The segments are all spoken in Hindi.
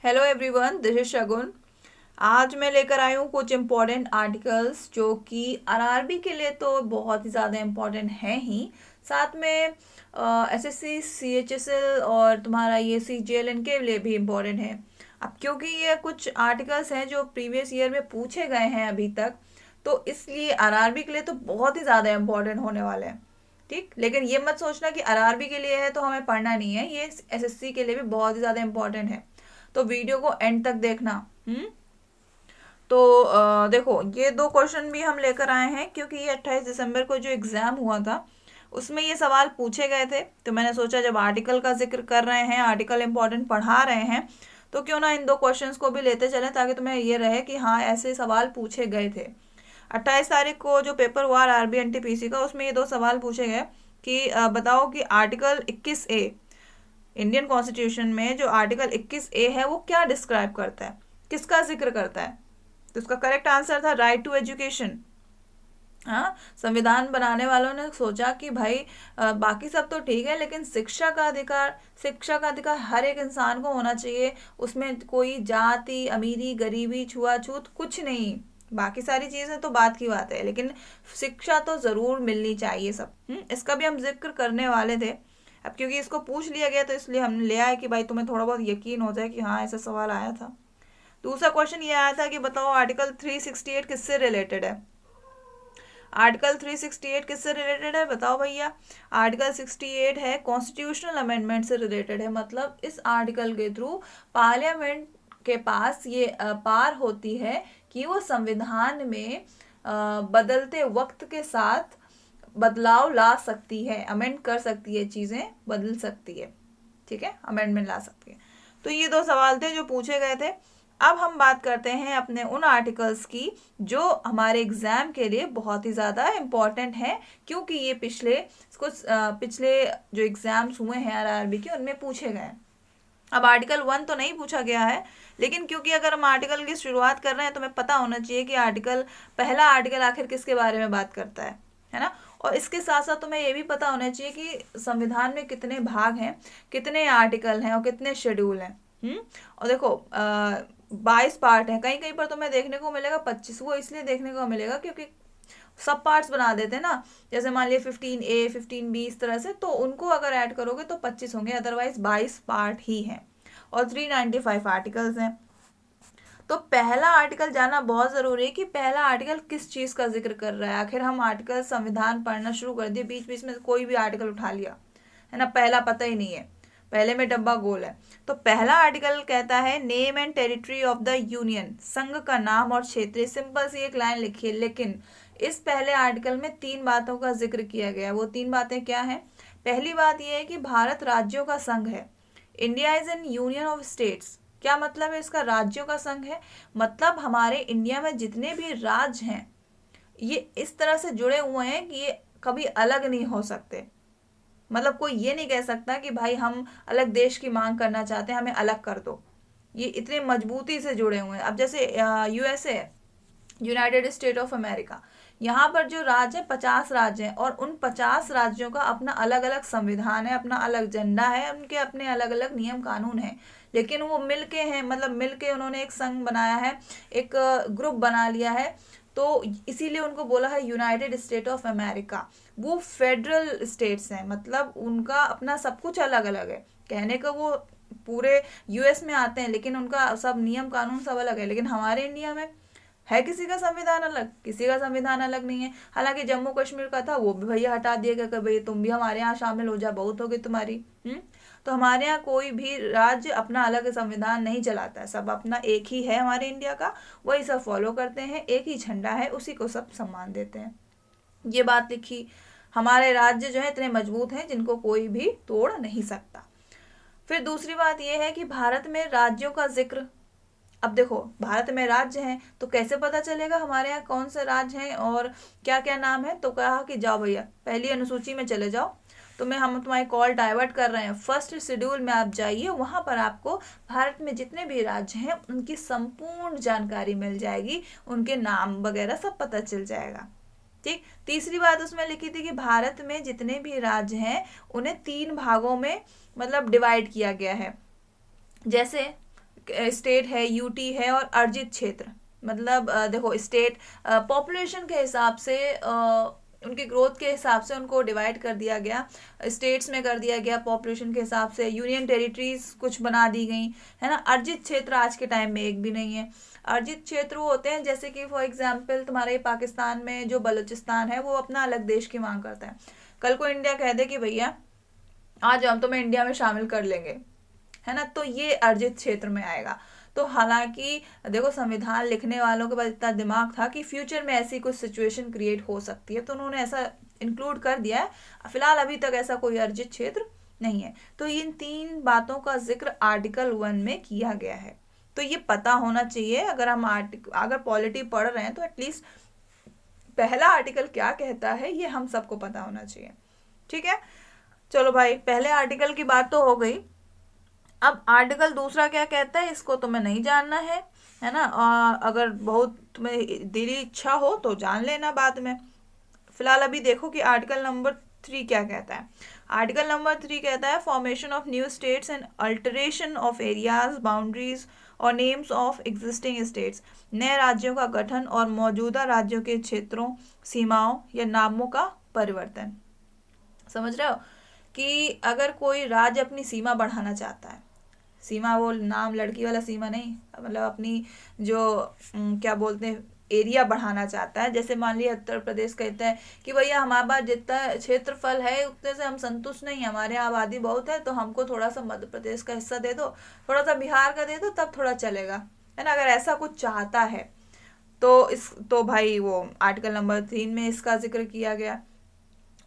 हेलो एवरीवन, दिस इज शगुन। आज मैं लेकर आई हूँ कुछ इम्पोर्टेंट आर्टिकल्स जो कि आरआरबी के लिए तो बहुत ही ज़्यादा इम्पोर्टेंट हैं ही, साथ में एसएससी सीएचएसएल और तुम्हारा ये सीजीएल इनके लिए भी इम्पोर्टेंट है। अब क्योंकि ये कुछ आर्टिकल्स हैं जो प्रीवियस ईयर में पूछे गए हैं अभी तक, तो इसलिए आरआरबी के लिए तो बहुत ही ज़्यादा इम्पोर्टेंट होने वाले हैं। ठीक, लेकिन ये मत सोचना कि आरआरबी के लिए है तो हमें पढ़ना नहीं है, ये एसएससी के लिए भी बहुत ही ज़्यादा इम्पोर्टेंट है, तो वीडियो को एंड तक देखना। तो देखो, ये दो क्वेश्चन भी हम लेकर आए हैं क्योंकि ये 28 दिसंबर को जो एग्जाम हुआ था उसमें ये सवाल पूछे गए थे। तो मैंने सोचा जब आर्टिकल का जिक्र कर रहे हैं, आर्टिकल इम्पोर्टेंट पढ़ा रहे हैं, तो क्यों ना इन दो क्वेश्चंस को भी लेते चलें ताकि तुम्हें ये रहे कि हाँ ऐसे सवाल पूछे गए थे। 28 तारीख को जो पेपर हुआ आरआरबी एनटीपीसी का, उसमें ये दो सवाल पूछे गए कि बताओ कि आर्टिकल 21A इंडियन कॉन्स्टिट्यूशन में जो आर्टिकल 21A है वो क्या डिस्क्राइब करता है, किसका जिक्र करता है। तो उसका करेक्ट आंसर था राइट टू एजुकेशन। हाँ, संविधान बनाने वालों ने सोचा कि भाई बाकी सब तो ठीक है लेकिन शिक्षा का अधिकार हर एक इंसान को होना चाहिए। उसमें कोई जाति, अमीरी, गरीबी, छुआछूत कुछ नहीं। बाकी सारी चीजें तो बात की बात है, लेकिन शिक्षा तो जरूर मिलनी चाहिए सब। इसका भी हम जिक्र करने वाले थे। अब क्योंकि इसको पूछ लिया गया तो इसलिए हमने ले आया कि भाई तुम्हें थोड़ा बहुत यकीन हो जाए कि हाँ ऐसा सवाल आया था। दूसरा क्वेश्चन ये आया था कि बताओ आर्टिकल 368 किससे रिलेटेड है। आर्टिकल 368 किससे रिलेटेड है बताओ भैया। आर्टिकल 68 है कॉन्स्टिट्यूशनल अमेंडमेंट से रिलेटेड है। मतलब इस आर्टिकल के थ्रू पार्लियामेंट के पास ये पार होती है कि वो संविधान में बदलते वक्त के साथ बदलाव ला सकती है, अमेंड कर सकती है, चीजें बदल सकती है। ठीक है, अमेंडमेंट ला सकती है। तो ये दो सवाल थे जो पूछे गए थे। अब हम बात करते हैं अपने उन आर्टिकल्स की जो हमारे एग्जाम के लिए बहुत ही ज़्यादा इम्पॉर्टेंट है, क्योंकि ये पिछले जो एग्जाम्स हुए हैं आरआरबी के उनमें पूछे गए हैं। अब आर्टिकल 1 तो नहीं पूछा गया है, लेकिन क्योंकि अगर हम आर्टिकल की शुरुआत कर रहे हैं तो हमें पता होना चाहिए कि पहला आर्टिकल आखिर किसके बारे में बात करता है ना। और इसके साथ साथ तुम्हें ये भी पता होना चाहिए कि संविधान में कितने भाग हैं, कितने आर्टिकल हैं और कितने शेड्यूल हैं। और देखो 22 पार्ट है, कहीं कहीं पर तुम्हें देखने को मिलेगा 25। वो इसलिए देखने को मिलेगा क्योंकि सब पार्ट्स बना देते हैं ना। जैसे मान लिया 15A 15B इस तरह से, तो उनको अगर ऐड करोगे तो 25 होंगे, अदरवाइज 22 पार्ट ही हैं और 395 आर्टिकल्स हैं। तो पहला आर्टिकल जानना बहुत ज़रूरी है कि पहला आर्टिकल किस चीज़ का जिक्र कर रहा है। आखिर हम आर्टिकल संविधान पढ़ना शुरू कर दिए, बीच बीच में कोई भी आर्टिकल उठा लिया है ना, पहला पता ही नहीं है, पहले में डब्बा गोल है। तो पहला आर्टिकल कहता है name and territory of the union, संघ का नाम और क्षेत्र। सिंपल सी एक लाइन लिखी है, लेकिन इस पहले आर्टिकल में 3 बातों का जिक्र किया गया है। वो 3 बातें क्या हैं? पहली बात यह है कि भारत राज्यों का संघ है। India is an union of states. क्या मतलब है इसका? राज्यों का संघ है, मतलब हमारे इंडिया में जितने भी राज्य हैं ये इस तरह से जुड़े हुए हैं कि ये कभी अलग नहीं हो सकते। मतलब कोई ये नहीं कह सकता कि भाई हम अलग देश की मांग करना चाहते हैं, हमें अलग कर दो। ये इतने मजबूती से जुड़े हुए हैं। अब जैसे USA, United state of America, यहाँ पर जो राज्य है 50 राज्य हैं और उन 50 राज्यों का अपना अलग अलग संविधान है, अपना अलग झंडा है, उनके अपने अलग अलग नियम कानून हैं, लेकिन वो मिलके हैं, मतलब मिलके उन्होंने एक संघ बनाया है, एक ग्रुप बना लिया है। तो इसीलिए उनको बोला है यूनाइटेड स्टेट ऑफ अमेरिका। वो फेडरल स्टेट्स हैं, मतलब उनका अपना सब कुछ अलग अलग है। कहने का वो पूरे यूएस में आते हैं लेकिन उनका सब नियम कानून सब अलग है। लेकिन हमारे इंडिया में है किसी का संविधान अलग, किसी का संविधान अलग नहीं है। हालांकि जम्मू कश्मीर का था, वो भी भैया हटा दिया गया कि भाई तुम भी हमारे यहाँ शामिल हो जा, बहुत होगी तुम्हारी। तो हमारे यहाँ कोई भी राज्य अपना अलग संविधान नहीं चलाता है, सब अपना एक ही है हमारे इंडिया का, वही सब फॉलो करते हैं, एक ही झंडा है, उसी को सब सम्मान देते हैं। ये बात लिखी। हमारे राज्य जो है इतने मजबूत हैं जिनको कोई भी तोड़ नहीं सकता। फिर दूसरी बात यह है कि भारत में राज्यों का जिक्र। अब देखो, भारत में राज्य हैं तो कैसे पता चलेगा हमारे यहाँ कौन से राज्य हैं और क्या क्या नाम है। तो कहा कि जाओ भैया पहली अनुसूची में चले जाओ, हम तुम्हारी कॉल डाइवर्ट कर रहे हैं, फर्स्ट शेड्यूल में आप जाइए, वहां पर आपको भारत में जितने भी राज्य हैं उनकी संपूर्ण जानकारी मिल जाएगी, उनके नाम वगैरह सब पता चल जाएगा। ठीक। तीसरी बात उसमें लिखी थी कि भारत में जितने भी राज्य हैं उन्हें 3 भागों में मतलब डिवाइड किया गया है। जैसे स्टेट है, यूटी है और अर्जित क्षेत्र। मतलब देखो स्टेट पॉपुलेशन के हिसाब से उनके ग्रोथ के हिसाब से उनको डिवाइड कर दिया गया, स्टेट्स में कर दिया गया पॉपुलेशन के हिसाब से, यूनियन टेरिटरीज कुछ बना दी गई है ना। अर्जित क्षेत्र आज के टाइम में एक भी नहीं है। अर्जित क्षेत्र वो होते हैं जैसे कि फॉर एग्जांपल तुम्हारे पाकिस्तान में जो बलूचिस्तान है वो अपना अलग देश की मांग करता है, कल को इंडिया कह दे कि भैया आज हम तुम्हें इंडिया में शामिल कर लेंगे, है ना, तो ये अर्जित क्षेत्र में आएगा। तो हालांकि देखो संविधान लिखने वालों के पास इतना दिमाग था कि फ्यूचर में ऐसी कुछ सिचुएशन क्रिएट हो सकती है, तो उन्होंने ऐसा इंक्लूड कर दिया है। फिलहाल अभी तक ऐसा कोई अर्जित क्षेत्र नहीं है। तो इन 3 बातों का जिक्र आर्टिकल 1 में किया गया है। तो ये पता होना चाहिए, अगर हम अगर पॉलिटी पढ़ रहे हैं तो एटलीस्ट पहला आर्टिकल क्या कहता है ये हम सबको पता होना चाहिए। ठीक है, चलो भाई, पहले आर्टिकल की बात तो हो गई। अब आर्टिकल दूसरा क्या कहता है इसको तुम्हें नहीं जानना है ना। अगर बहुत तुम्हें दिली इच्छा हो तो जान लेना बाद में। फिलहाल अभी देखो कि आर्टिकल नंबर 3 क्या कहता है। आर्टिकल नंबर 3 कहता है formation of new states and alteration of areas, boundaries और नेम्स ऑफ एग्जिस्टिंग स्टेट्स। नए राज्यों का गठन और मौजूदा राज्यों के क्षेत्रों, सीमाओं या नामों का परिवर्तन। समझ रहे हो कि अगर कोई राज्य अपनी सीमा बढ़ाना चाहता है, सीमा वो नाम लड़की वाला सीमा नहीं, मतलब अपनी जो क्या बोलते हैं एरिया बढ़ाना चाहता है। जैसे मान लिया उत्तर प्रदेश कहता है कि भैया हमारे पास जितना क्षेत्रफल है उतने से हम संतुष्ट नहीं, हमारे यहाँ आबादी बहुत है, तो हमको थोड़ा सा मध्य प्रदेश का हिस्सा दे दो, थोड़ा सा बिहार का दे दो, तब थोड़ा चलेगा, है ना। अगर ऐसा कुछ चाहता है तो भाई वो आर्टिकल नंबर 3 में इसका जिक्र किया गया।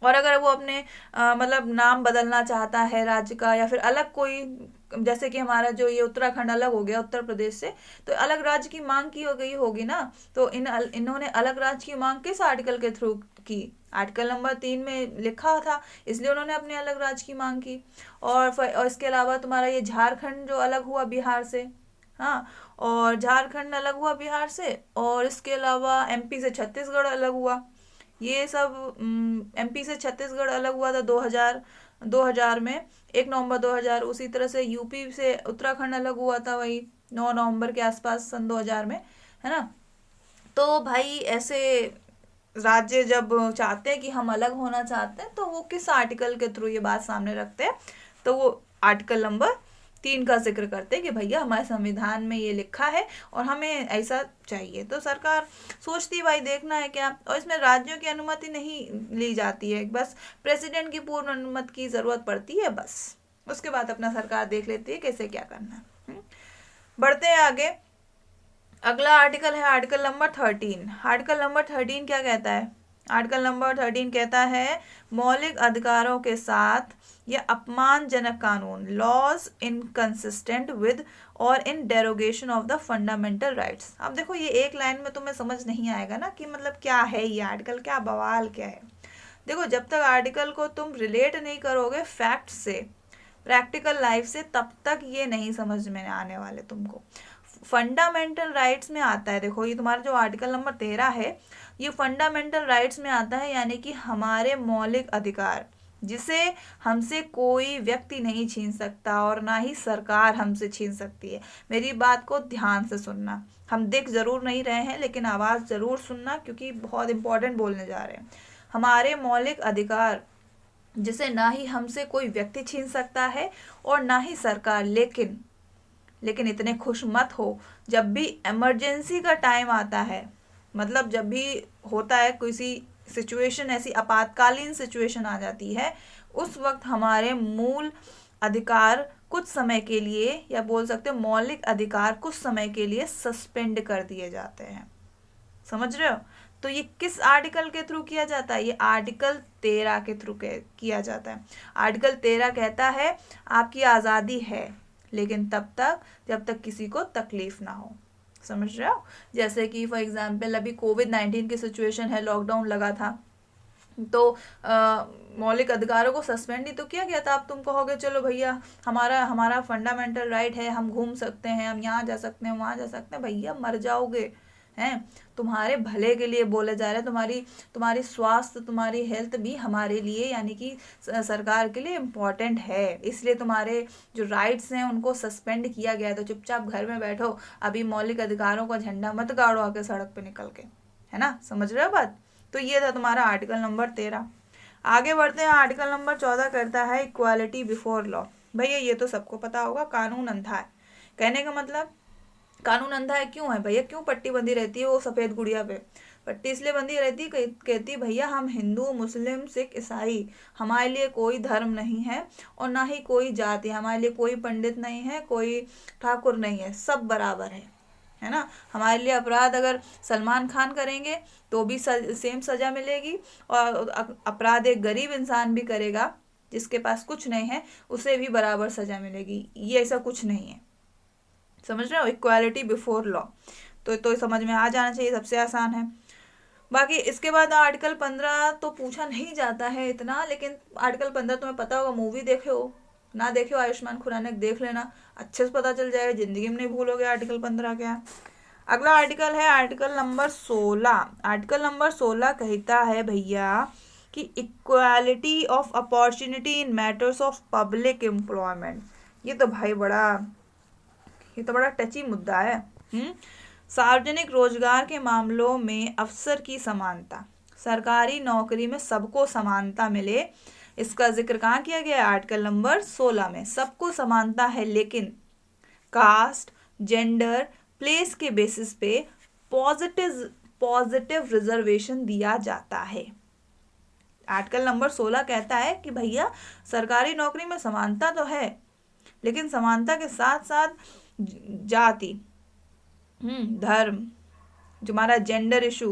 और अगर वो अपने मतलब नाम बदलना चाहता है राज्य का, या फिर अलग कोई, जैसे कि हमारा जो ये उत्तराखंड अलग हो गया उत्तर प्रदेश से, तो अलग राज्य की मांग की हो गई होगी ना। तो इन्होंने अलग राज्य की मांग किस आर्टिकल के थ्रू की? आर्टिकल नंबर 3 में लिखा था, इसलिए उन्होंने अपने अलग राज्य की मांग की। और इसके अलावा तुम्हारा ये झारखंड जो अलग हुआ बिहार से, हाँ, और झारखंड अलग हुआ बिहार से, और इसके अलावा एमपी से छत्तीसगढ़ अलग हुआ। ये सब एमपी से छत्तीसगढ़ अलग हुआ था 2000 में, 1 नवंबर 2000। उसी तरह से यूपी से उत्तराखंड अलग हुआ था वही 9 नवंबर के आसपास सन 2000 में, है ना। तो भाई ऐसे राज्य जब चाहते हैं कि हम अलग होना चाहते हैं, तो वो किस आर्टिकल के थ्रू ये बात सामने रखते हैं? तो वो आर्टिकल नंबर 3 का जिक्र करते हैं कि भैया हमारे संविधान में ये लिखा है और हमें ऐसा चाहिए। तो सरकार सोचती भाई देखना है क्या, और इसमें राज्यों की अनुमति नहीं ली जाती है, बस प्रेसिडेंट की पूर्ण अनुमति की जरूरत पड़ती है, बस उसके बाद अपना सरकार देख लेती है कैसे क्या करना है। बढ़ते हैं आगे। अगला आर्टिकल है आर्टिकल नंबर 13। आर्टिकल नंबर 13 क्या कहता है? आर्टिकल नंबर 13 कहता है मौलिक अधिकारों के साथ या अपमानजनक कानून, लॉज इनकंसिस्टेंट विद और in derogation of the fundamental rights. अब देखो ये एक लाइन में तुम्हें समझ नहीं आएगा ना कि मतलब क्या है ये आर्टिकल, क्या बवाल क्या है। देखो जब तक आर्टिकल को तुम रिलेट नहीं करोगे फैक्ट से, प्रैक्टिकल लाइफ से, तब तक ये नहीं समझ में आने वाले तुमको। फंडामेंटल राइट्स में आता है, देखो ये तुम्हारा जो आर्टिकल नंबर 13 है ये फंडामेंटल राइट्स में आता है, यानी कि हमारे मौलिक अधिकार जिसे हमसे कोई व्यक्ति नहीं छीन सकता और ना ही सरकार हमसे छीन सकती है। मेरी बात को ध्यान से सुनना, हम देख जरूर नहीं रहे हैं लेकिन आवाज़ जरूर सुनना, क्योंकि बहुत इंपॉर्टेंट बोलने जा रहे हैं। हमारे मौलिक अधिकार जिसे ना ही हमसे कोई व्यक्ति छीन सकता है और ना ही सरकार, लेकिन इतने खुश मत हो, जब भी इमरजेंसी का टाइम आता है, मतलब जब भी होता है किसी सिचुएशन, ऐसी आपातकालीन सिचुएशन आ जाती है, उस वक्त हमारे मूल अधिकार कुछ समय के लिए, या बोल सकते हो मौलिक अधिकार कुछ समय के लिए सस्पेंड कर दिए जाते हैं। समझ रहे हो? तो ये किस आर्टिकल के थ्रू किया जाता है? ये आर्टिकल 13 के थ्रू किया जाता है। आर्टिकल 13 कहता है आपकी आज़ादी है, लेकिन तब तक जब तक किसी को तकलीफ ना हो। समझ रहे हो? जैसे कि फॉर एग्जांपल अभी कोविड-19 की सिचुएशन है, लॉकडाउन लगा था, तो मौलिक अधिकारों को सस्पेंड ही तो किया गया था। अब तुम कहोगे चलो भैया हमारा फंडामेंटल राइट है, हम घूम सकते हैं, हम यहाँ जा सकते हैं, वहाँ जा सकते हैं। भैया मर जाओगे, हैं, तुम्हारे भले के लिए बोले जा रहे हैं, तुम्हारी स्वास्थ्य, तुम्हारी हेल्थ भी हमारे लिए यानी कि सरकार के लिए इम्पोर्टेंट है, इसलिए तुम्हारे जो राइट्स हैं उनको सस्पेंड किया गया है। तो चुपचाप घर में बैठो, अभी मौलिक अधिकारों का झंडा मत गाड़ो आके सड़क पे निकल के, है ना, समझ रहे हो बात। तो ये था तुम्हारा आर्टिकल नंबर 13। आगे बढ़ते हैं, आर्टिकल नंबर 14 करता है इक्वालिटी बिफोर लॉ। भैया ये तो सबको पता होगा, कानून अंधा है। कहने का मतलब कानून अंधा है क्यों है भैया, क्यों पट्टी बंधी रहती है वो सफेद गुड़िया पे? पट्टी इसलिए बंधी रहती है, कहती भैया हम हिंदू, मुस्लिम, सिख, ईसाई, हमारे लिए कोई धर्म नहीं है और ना ही कोई जाति, हमारे लिए कोई पंडित नहीं है, कोई ठाकुर नहीं है, सब बराबर है ना। हमारे लिए अपराध अगर सलमान खान करेंगे तो भी सेम सजा मिलेगी, और अपराध एक गरीब इंसान भी करेगा जिसके पास कुछ नहीं है, उसे भी बराबर सजा मिलेगी। ये ऐसा कुछ नहीं है, समझ रहे हो, इक्वालिटी बिफोर लॉ। तो समझ में आ जाना चाहिए, सबसे आसान है। बाकी इसके बाद आर्टिकल 15 तो पूछा नहीं जाता है इतना, लेकिन आर्टिकल 15 तुम्हें पता होगा, मूवी देखे हो ना देखे हो, आयुष्मान खुराना देख लेना, अच्छे से पता चल जाएगा, जिंदगी में नहीं भूलोगे आर्टिकल 15 क्या है। अगला आर्टिकल है आर्टिकल नंबर 16। आर्टिकल नंबर 16 कहता है भैया कि equality of opportunity in matters of public employment. ये तो बड़ा टची मुद्दा है। सार्वजनिक रोजगार के मामलों में अवसर की समानता, सरकारी नौकरी में सबको समानता मिले, इसका जिक्र कहाँ किया गया है? आर्टिकल नंबर 16 में। सबको समानता है, लेकिन कास्ट, जेंडर, प्लेस के बेसिस पे पॉजिटिव रिजर्वेशन दिया जाता है। आर्टिकल नंबर 16 कहता है कि भैया सरकारी नौकरी में समानता तो है, लेकिन समानता के साथ साथ जाति, धर्म, जो हमारा जेंडर इशू,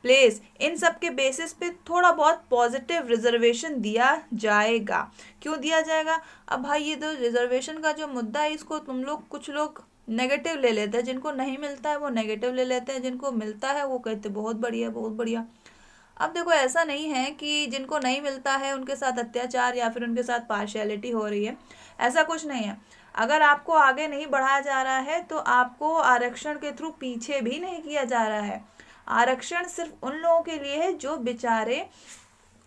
प्लेस, इन सब के बेसिस पे थोड़ा बहुत पॉजिटिव रिजर्वेशन दिया जाएगा। क्यों दिया जाएगा? अब भाई ये तो रिजर्वेशन का जो मुद्दा है, इसको कुछ लोग नेगेटिव ले लेते हैं, जिनको नहीं मिलता है वो नेगेटिव ले लेते हैं, जिनको मिलता है वो कहते हैं बहुत बढ़िया बहुत बढ़िया। अब देखो ऐसा नहीं है कि जिनको नहीं मिलता है उनके साथ अत्याचार या फिर उनके साथ पार्शियलिटी हो रही है, ऐसा कुछ नहीं है। अगर आपको आगे नहीं बढ़ाया जा रहा है तो आपको आरक्षण के थ्रू पीछे भी नहीं किया जा रहा है। आरक्षण सिर्फ उन लोगों के लिए है जो बेचारे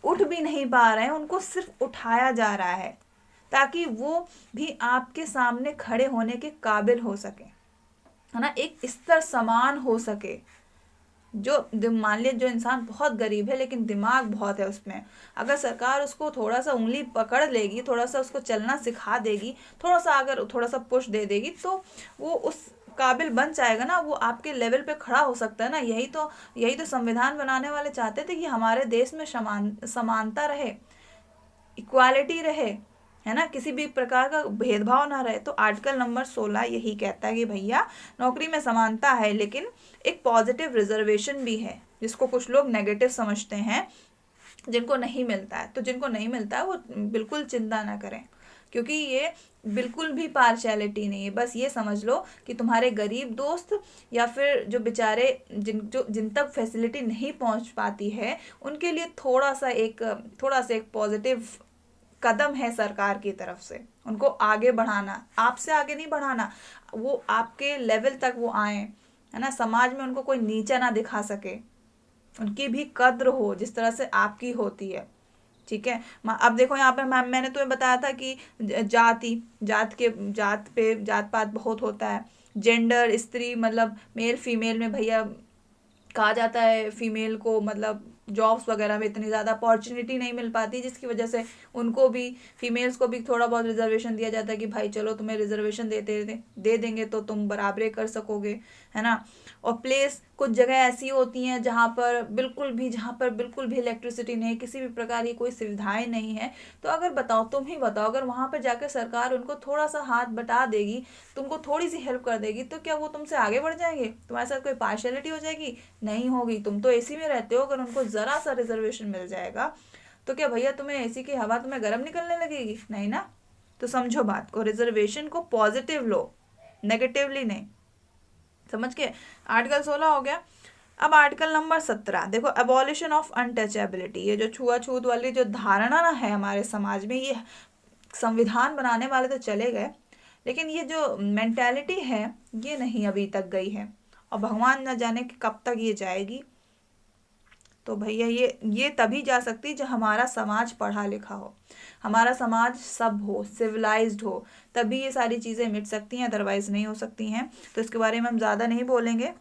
उठ भी नहीं पा रहे हैं, उनको सिर्फ उठाया जा रहा है ताकि वो भी आपके सामने खड़े होने के काबिल हो सके, है ना, एक स्तर समान हो सके। जो मान लिया जो इंसान बहुत गरीब है लेकिन दिमाग बहुत है उसमें, अगर सरकार उसको थोड़ा सा उंगली पकड़ लेगी, थोड़ा सा उसको चलना सिखा देगी, थोड़ा सा पुश दे देगी, तो वो उस काबिल बन जाएगा ना, वो आपके लेवल पे खड़ा हो सकता है ना। यही तो संविधान बनाने वाले चाहते थे कि हमारे देश में समानता रहे, इक्वालिटी रहे, है ना, किसी भी प्रकार का भेदभाव ना रहे। तो आर्टिकल नंबर 16 यही कहता है कि भैया नौकरी में समानता है, लेकिन एक पॉजिटिव रिजर्वेशन भी है, जिसको कुछ लोग नेगेटिव समझते हैं, जिनको नहीं मिलता है। तो जिनको नहीं मिलता है वो बिल्कुल चिंता ना करें, क्योंकि ये बिल्कुल भी पार्शियलिटी नहीं है। बस ये समझ लो कि तुम्हारे गरीब दोस्त या फिर जो बेचारे जिन तक फैसिलिटी नहीं पहुंच पाती है, उनके लिए थोड़ा सा एक पॉजिटिव कदम है सरकार की तरफ से, उनको आगे बढ़ाना, आपसे आगे नहीं बढ़ाना, वो आपके लेवल तक वो आए, है ना, समाज में उनको कोई नीचा ना दिखा सके, उनकी भी कद्र हो जिस तरह से आपकी होती है। ठीक है, अब देखो यहाँ पे मैंने तुम्हें बताया था कि जात पात बहुत होता है, जेंडर, स्त्री, मतलब मेल फीमेल में भैया कहा जाता है फीमेल को मतलब जॉब्स वगैरह में इतनी ज़्यादा अपॉर्चुनिटी नहीं मिल पाती, जिसकी वजह से उनको भी, फीमेल्स को भी थोड़ा बहुत रिजर्वेशन दिया जाता है कि भाई चलो तुम्हें रिजर्वेशन दे देंगे तो तुम बराबरी कर सकोगे, है ना। और प्लेस, कुछ जगह ऐसी होती हैं जहाँ पर बिल्कुल भी इलेक्ट्रिसिटी नहीं, किसी भी प्रकार की कोई सुविधाएं नहीं है। तो अगर तुम ही बताओ, अगर वहाँ पर जाकर सरकार उनको थोड़ा सा हाथ बटा देगी, तुमको थोड़ी सी हेल्प कर देगी, तो क्या वो तुमसे आगे बढ़ जाएंगे? तुम्हारे साथ कोई पार्शियलिटी हो जाएगी? नहीं होगी। तुम तो एसी में रहते हो, अगर उनको जरा सा रिजर्वेशन मिल जाएगा तो क्या भैया तुम्हें एसी की हवा तुम्हें गर्म निकलने लगेगी? नहीं ना। तो समझो बात को, रिजर्वेशन को पॉजिटिव लो, नेगेटिवली नहीं, समझ के। आर्टिकल 16 हो गया। अब आर्टिकल नंबर 17 देखो, एबॉलिशन ऑफ अनटचेबिलिटी। ये जो छुआछूत वाली जो धारणा ना है हमारे समाज में, ये संविधान बनाने वाले तो चले गए, लेकिन ये जो मेंटालिटी है ये नहीं अभी तक गई है। और भगवान न जाने कि कब तक ये जाएगी। तो भैया ये तभी जा सकती जब हमारा समाज पढ़ा लिखा हो, हमारा समाज सब हो, सिविलाइज्ड हो, तभी ये सारी चीज़ें मिट सकती हैं, अदरवाइज नहीं हो सकती हैं। तो इसके बारे में हम ज़्यादा नहीं बोलेंगे,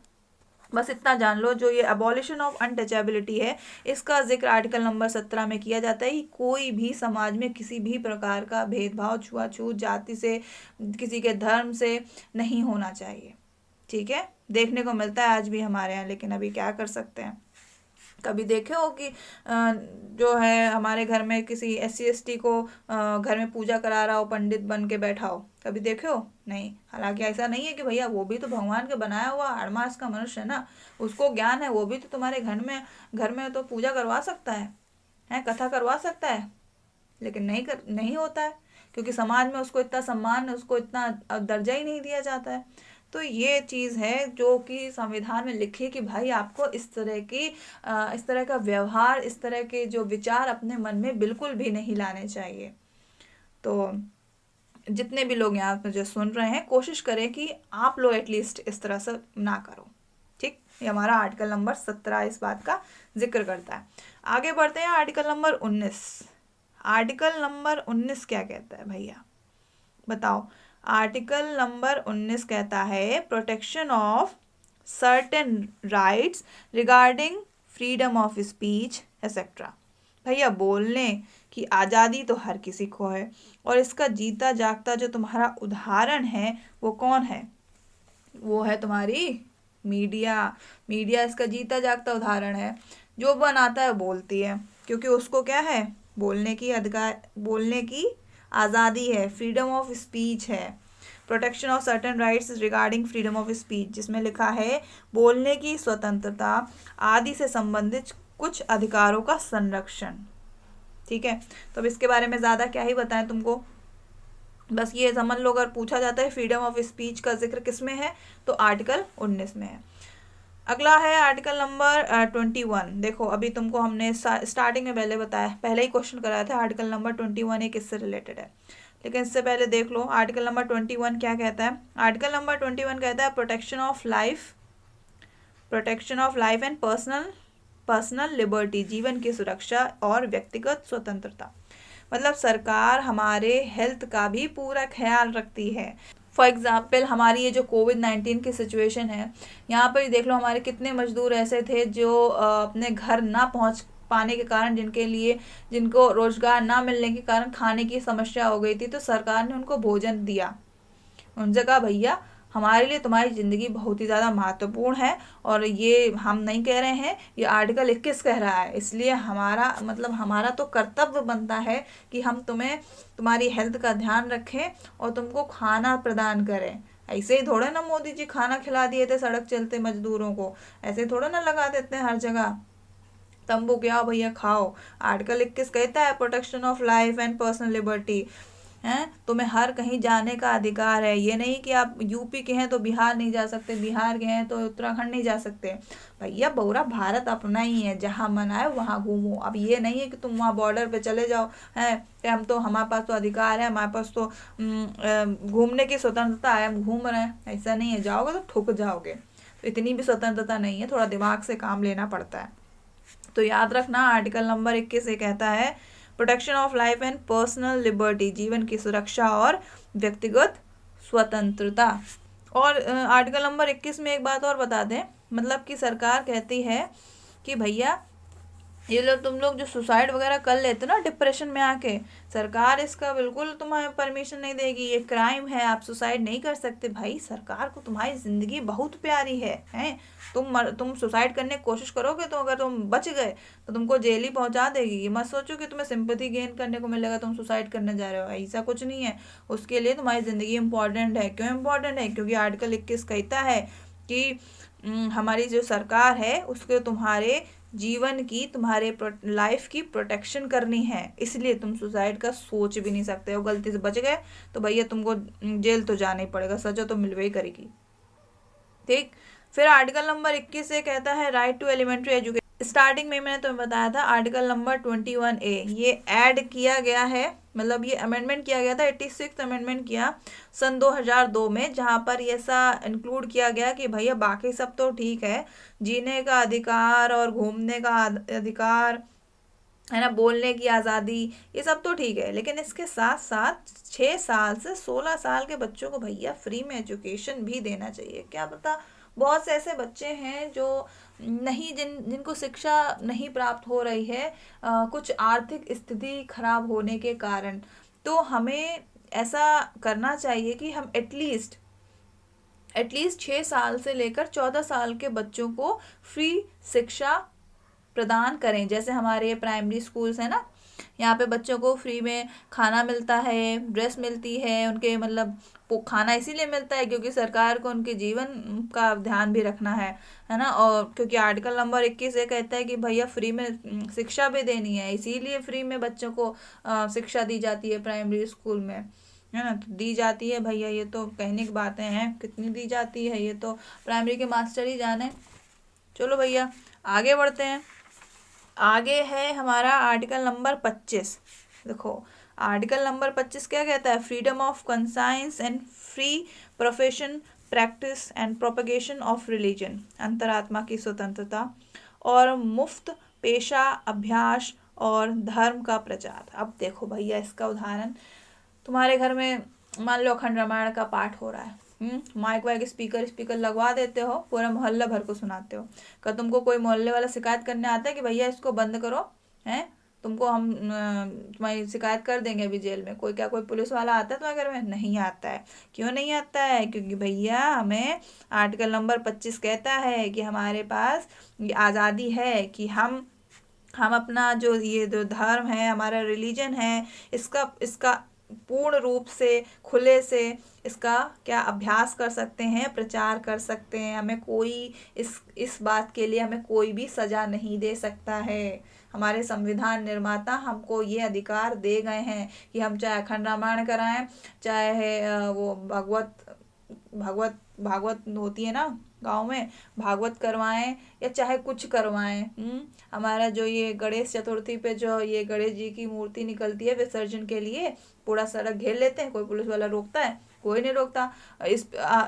बस इतना जान लो जो ये अबॉलिशन ऑफ अनटचेबिलिटी है इसका जिक्र आर्टिकल नंबर 17 में किया जाता है कि कोई भी समाज में किसी भी प्रकार का भेदभाव, छुआछूत, जाति से, किसी के धर्म से नहीं होना चाहिए। ठीक है, देखने को मिलता है आज भी हमारे यहाँ, लेकिन अभी क्या कर सकते हैं। कभी देखे हो कि जो है हमारे घर में किसी SC ST को घर में पूजा करा रहा हो, पंडित बन के बैठा हो, कभी देखे हो? नहीं। हालांकि ऐसा नहीं है कि भैया वो भी तो भगवान का बनाया हुआ आड़मास का मनुष्य है ना, उसको ज्ञान है, वो भी तो तुम्हारे घर में तो पूजा करवा सकता है, कथा करवा सकता है, लेकिन नहीं होता है, क्योंकि समाज में उसको इतना सम्मान, उसको इतना दर्जा ही नहीं दिया जाता है। तो ये चीज़ है जो कि संविधान में लिखी कि भाई आपको इस तरह का व्यवहार, इस तरह के जो विचार अपने मन में बिल्कुल भी नहीं लाने चाहिए। तो जितने भी लोग यहाँ मुझे सुन रहे हैं, कोशिश करें कि आप लोग एटलीस्ट इस तरह से ना करो। ठीक, ये हमारा आर्टिकल नंबर 17 इस बात का जिक्र करता है। आगे बढ़ते हैं, आर्टिकल नंबर 19। आर्टिकल नंबर 19 क्या कहता है भैया, बताओ। आर्टिकल नंबर 19 कहता है protection of certain rights regarding freedom of speech etcetera. भैया बोलने की आज़ादी तो हर किसी को है, और इसका जीता जागता जो तुम्हारा उदाहरण है वो कौन है? वो है तुम्हारी मीडिया। मीडिया इसका जीता जागता उदाहरण है। जो बनाता है बोलती है, क्योंकि उसको क्या है, बोलने की आज़ादी है, फ्रीडम ऑफ स्पीच है। Protection of certain rights regarding freedom of speech, जिसमें लिखा है बोलने की स्वतंत्रता आदि से संबंधित कुछ अधिकारों का संरक्षण। ठीक है, तो अब इसके बारे में ज़्यादा क्या ही बताएं तुमको, बस ये समझ लो, अगर पूछा जाता है फ्रीडम ऑफ स्पीच का जिक्र किस में है तो आर्टिकल 19 में है। अगला है आर्टिकल नंबर 21। देखो अभी तुमको हमने स्टार्टिंग में पहले ही क्वेश्चन कराया था, आर्टिकल नंबर 21 एक इससे रिलेटेड है, लेकिन इससे पहले देख लो आर्टिकल नंबर 21 क्या कहता है। आर्टिकल नंबर 21 कहता है protection of life and personal liberty, जीवन की सुरक्षा और व्यक्तिगत स्वतंत्रता। मतलब सरकार हमारे हेल्थ का भी पूरा ख्याल रखती है। फॉर एग्जाम्पल हमारी ये जो कोविड-19 की सिचुएशन है, यहाँ पर देख लो हमारे कितने मजदूर ऐसे थे जो अपने घर ना पहुँच पाने के कारण, जिनको रोजगार ना मिलने के कारण खाने की समस्या हो गई थी, तो सरकार ने उनको भोजन दिया। उनसे कहा भैया हमारे लिए तुम्हारी ज़िंदगी बहुत ही ज़्यादा महत्वपूर्ण है, और ये हम नहीं कह रहे हैं, ये आर्टिकल 21 कह रहा है, इसलिए हमारा तो कर्तव्य बनता है कि हम तुम्हारी हेल्थ का ध्यान रखें और तुमको खाना प्रदान करें। ऐसे ही थोड़ा ना मोदी जी खाना खिला दिए थे सड़क चलते मजदूरों को, ऐसे थोड़ा ना लगा देते हैं हर जगह तंबू क्या भैया खाओ। आर्टिकल 21 कहता है protection of life and personal liberty, तुम्हें हर कहीं जाने का अधिकार है। ये नहीं कि आप यूपी के हैं तो बिहार नहीं जा सकते, बिहार के हैं तो उत्तराखंड नहीं जा सकते। भैया पूरा भारत अपना ही है, जहाँ मन आए वहाँ घूमो। अब ये नहीं है कि तुम वहाँ बॉर्डर पे चले जाओ कि हमारे पास तो अधिकार है, हमारे पास तो घूमने की स्वतंत्रता है, हम घूम रहे हैं। ऐसा नहीं है, जाओगे तो ठुक जाओगे। तो इतनी भी स्वतंत्रता नहीं है, थोड़ा दिमाग से काम लेना पड़ता है। तो याद रखना आर्टिकल नंबर 21 ये कहता है protection of life and personal liberty, जीवन की सुरक्षा और व्यक्तिगत स्वतंत्रता। और आर्टिकल नंबर 21 में एक बात और बता दें, मतलब कि सरकार कहती है कि भैया तुम लोग जो सुसाइड वगैरह कर लेते ना डिप्रेशन में आके, सरकार इसका बिल्कुल तुम्हें परमिशन नहीं देगी, ये क्राइम है, आप सुसाइड नहीं कर सकते। भाई सरकार को तुम्हारी ज़िंदगी बहुत प्यारी है। तुम सुसाइड करने की कोशिश करोगे तो अगर तुम बच गए तो तुमको जेल ही पहुंचा देगी। ये मत सोचो कि तुम्हें सिंपैथी गेन करने को मिलेगा तुम सुसाइड करने जा रहे हो, ऐसा कुछ नहीं है। उसके लिए तुम्हारी ज़िंदगी इंपॉर्टेंट है। क्यों इंपॉर्टेंट है? क्योंकि आर्टिकल 21 कहता है कि हमारी जो सरकार है उसके तुम्हारे जीवन की, तुम्हारे लाइफ की प्रोटेक्शन करनी है, इसलिए तुम सुसाइड का सोच भी नहीं सकते हो। गलती से बच गए तो भैया तुमको जेल तो जाना ही पड़ेगा, सजा तो मिलवे ही करेगी। ठीक, फिर आर्टिकल नंबर 21 से कहता है right to elementary education. Starting में मैंने तुम्हें बताया था आर्टिकल नंबर 21A ये ऐड किया गया है मतलब ये अमेंडमेंट किया गया था, 86 अमेंडमेंट किया सन 2002 में, जहाँ पर ये ऐसा इंक्लूड किया गया कि भैया बाकी सब तो ठीक है, जीने का अधिकार और घूमने का अधिकार है ना, बोलने की आज़ादी, ये सब तो ठीक है, लेकिन इसके साथ साथ 6 साल से 16 साल के बच्चों को भैया फ्री में एजुकेशन भी देना चाहिए। क्या पता बहुत से ऐसे बच्चे हैं जो नहीं, जिनको शिक्षा नहीं प्राप्त हो रही है, कुछ आर्थिक स्थिति खराब होने के कारण। तो हमें ऐसा करना चाहिए कि हम एटलीस्ट 6 साल से लेकर 14 साल के बच्चों को फ्री शिक्षा प्रदान करें। जैसे हमारे प्राइमरी स्कूल्स हैं ना, यहाँ पे बच्चों को फ्री में खाना मिलता है, ड्रेस मिलती है, उनके मतलब खाना इसीलिए मिलता है क्योंकि सरकार को उनके जीवन का ध्यान भी रखना है ना। और क्योंकि आर्टिकल नंबर 21 ये कहता है कि भैया फ्री में शिक्षा भी देनी है, इसीलिए फ्री में बच्चों को शिक्षा दी जाती है प्राइमरी स्कूल में, है ना। तो दी जाती है भैया, ये तो कहने की बातें हैं, कितनी दी जाती है ये तो प्राइमरी के मास्टर ही जाने। चलो भैया आगे बढ़ते हैं। आगे है हमारा आर्टिकल नंबर 25। देखो आर्टिकल नंबर 25 क्या कहता है, freedom of conscience and free profession practice and propagation of religion, अंतरात्मा की स्वतंत्रता और मुफ्त पेशा अभ्यास और धर्म का प्रचार। अब देखो भैया इसका उदाहरण, तुम्हारे घर में मान लो अखंड रामायण का पाठ हो रहा है, माइक वाइक स्पीकर लगवा देते हो, पूरा मोहल्ला भर को सुनाते हो। क्या तुमको कोई मोहल्ले वाला शिकायत करने आता है कि भैया इसको बंद करो, हैं तुमको हम तुम्हारी शिकायत कर देंगे अभी जेल में? कोई पुलिस वाला आता है तुम्हारे घर में? नहीं आता है। क्यों नहीं आता है? क्योंकि भैया हमें आर्टिकल नंबर 25 कहता है कि हमारे पास ये आज़ादी है कि हम अपना जो ये जो धर्म है, हमारा रिलीजन है, इसका पूर्ण रूप से खुले से इसका क्या अभ्यास कर सकते हैं, प्रचार कर सकते हैं। हमें कोई इस बात के लिए हमें कोई भी सजा नहीं दे सकता है। हमारे संविधान निर्माता हमको ये अधिकार दे गए हैं कि हम चाहे अखंड रामायण कराएं, चाहे वो भागवत होती है ना गांव में, भागवत करवाएं या चाहे कुछ करवाएं। हमारा जो ये गणेश चतुर्थी पे जो ये गणेश जी की मूर्ति निकलती है विसर्जन के लिए, पूरा सड़क घेर लेते हैं, कोई पुलिस वाला रोकता है? कोई नहीं रोकता।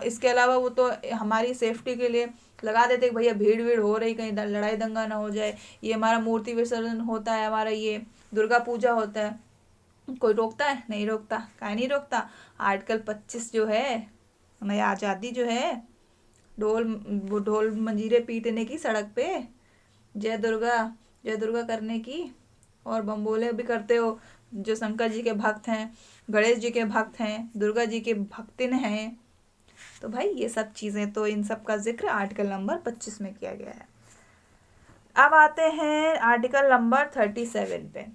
इसके अलावा वो तो हमारी सेफ्टी के लिए लगा देते कि भैया भीड़ हो रही, कहीं लड़ाई दंगा ना हो जाए। ये हमारा मूर्ति विसर्जन होता है, हमारा ये दुर्गा पूजा होता है, कोई रोकता है? नहीं रोकता। काहे नहीं रोकता? आर्टिकल 25 जो है, हमारी आज़ादी जो है, ढोल मंजीरे पीटने की सड़क पे, जय दुर्गा करने की, और बम्बोले भी करते हो। जो शंकर जी के भक्त हैं, गणेश जी के भक्त हैं, दुर्गा जी के भक्तिन हैं, तो भाई ये सब चीज़ें, तो इन सब का जिक्र आर्टिकल नंबर 25 में किया गया है। अब आते हैं आर्टिकल नंबर 37 पे।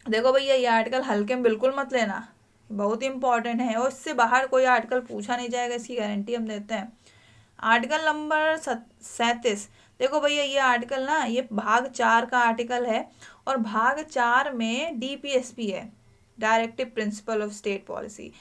देखो भैया ये आर्टिकल हल्के में बिल्कुल मत लेना, बहुत इंपॉर्टेंट है और इससे बाहर कोई आर्टिकल पूछा नहीं जाएगा, इसकी गारंटी हम देते हैं। Article number 37। देखो भैया ये आर्टिकल ना, ये भाग 4 का आर्टिकल है और भाग 4 में DPSP है, directive principle of state policy.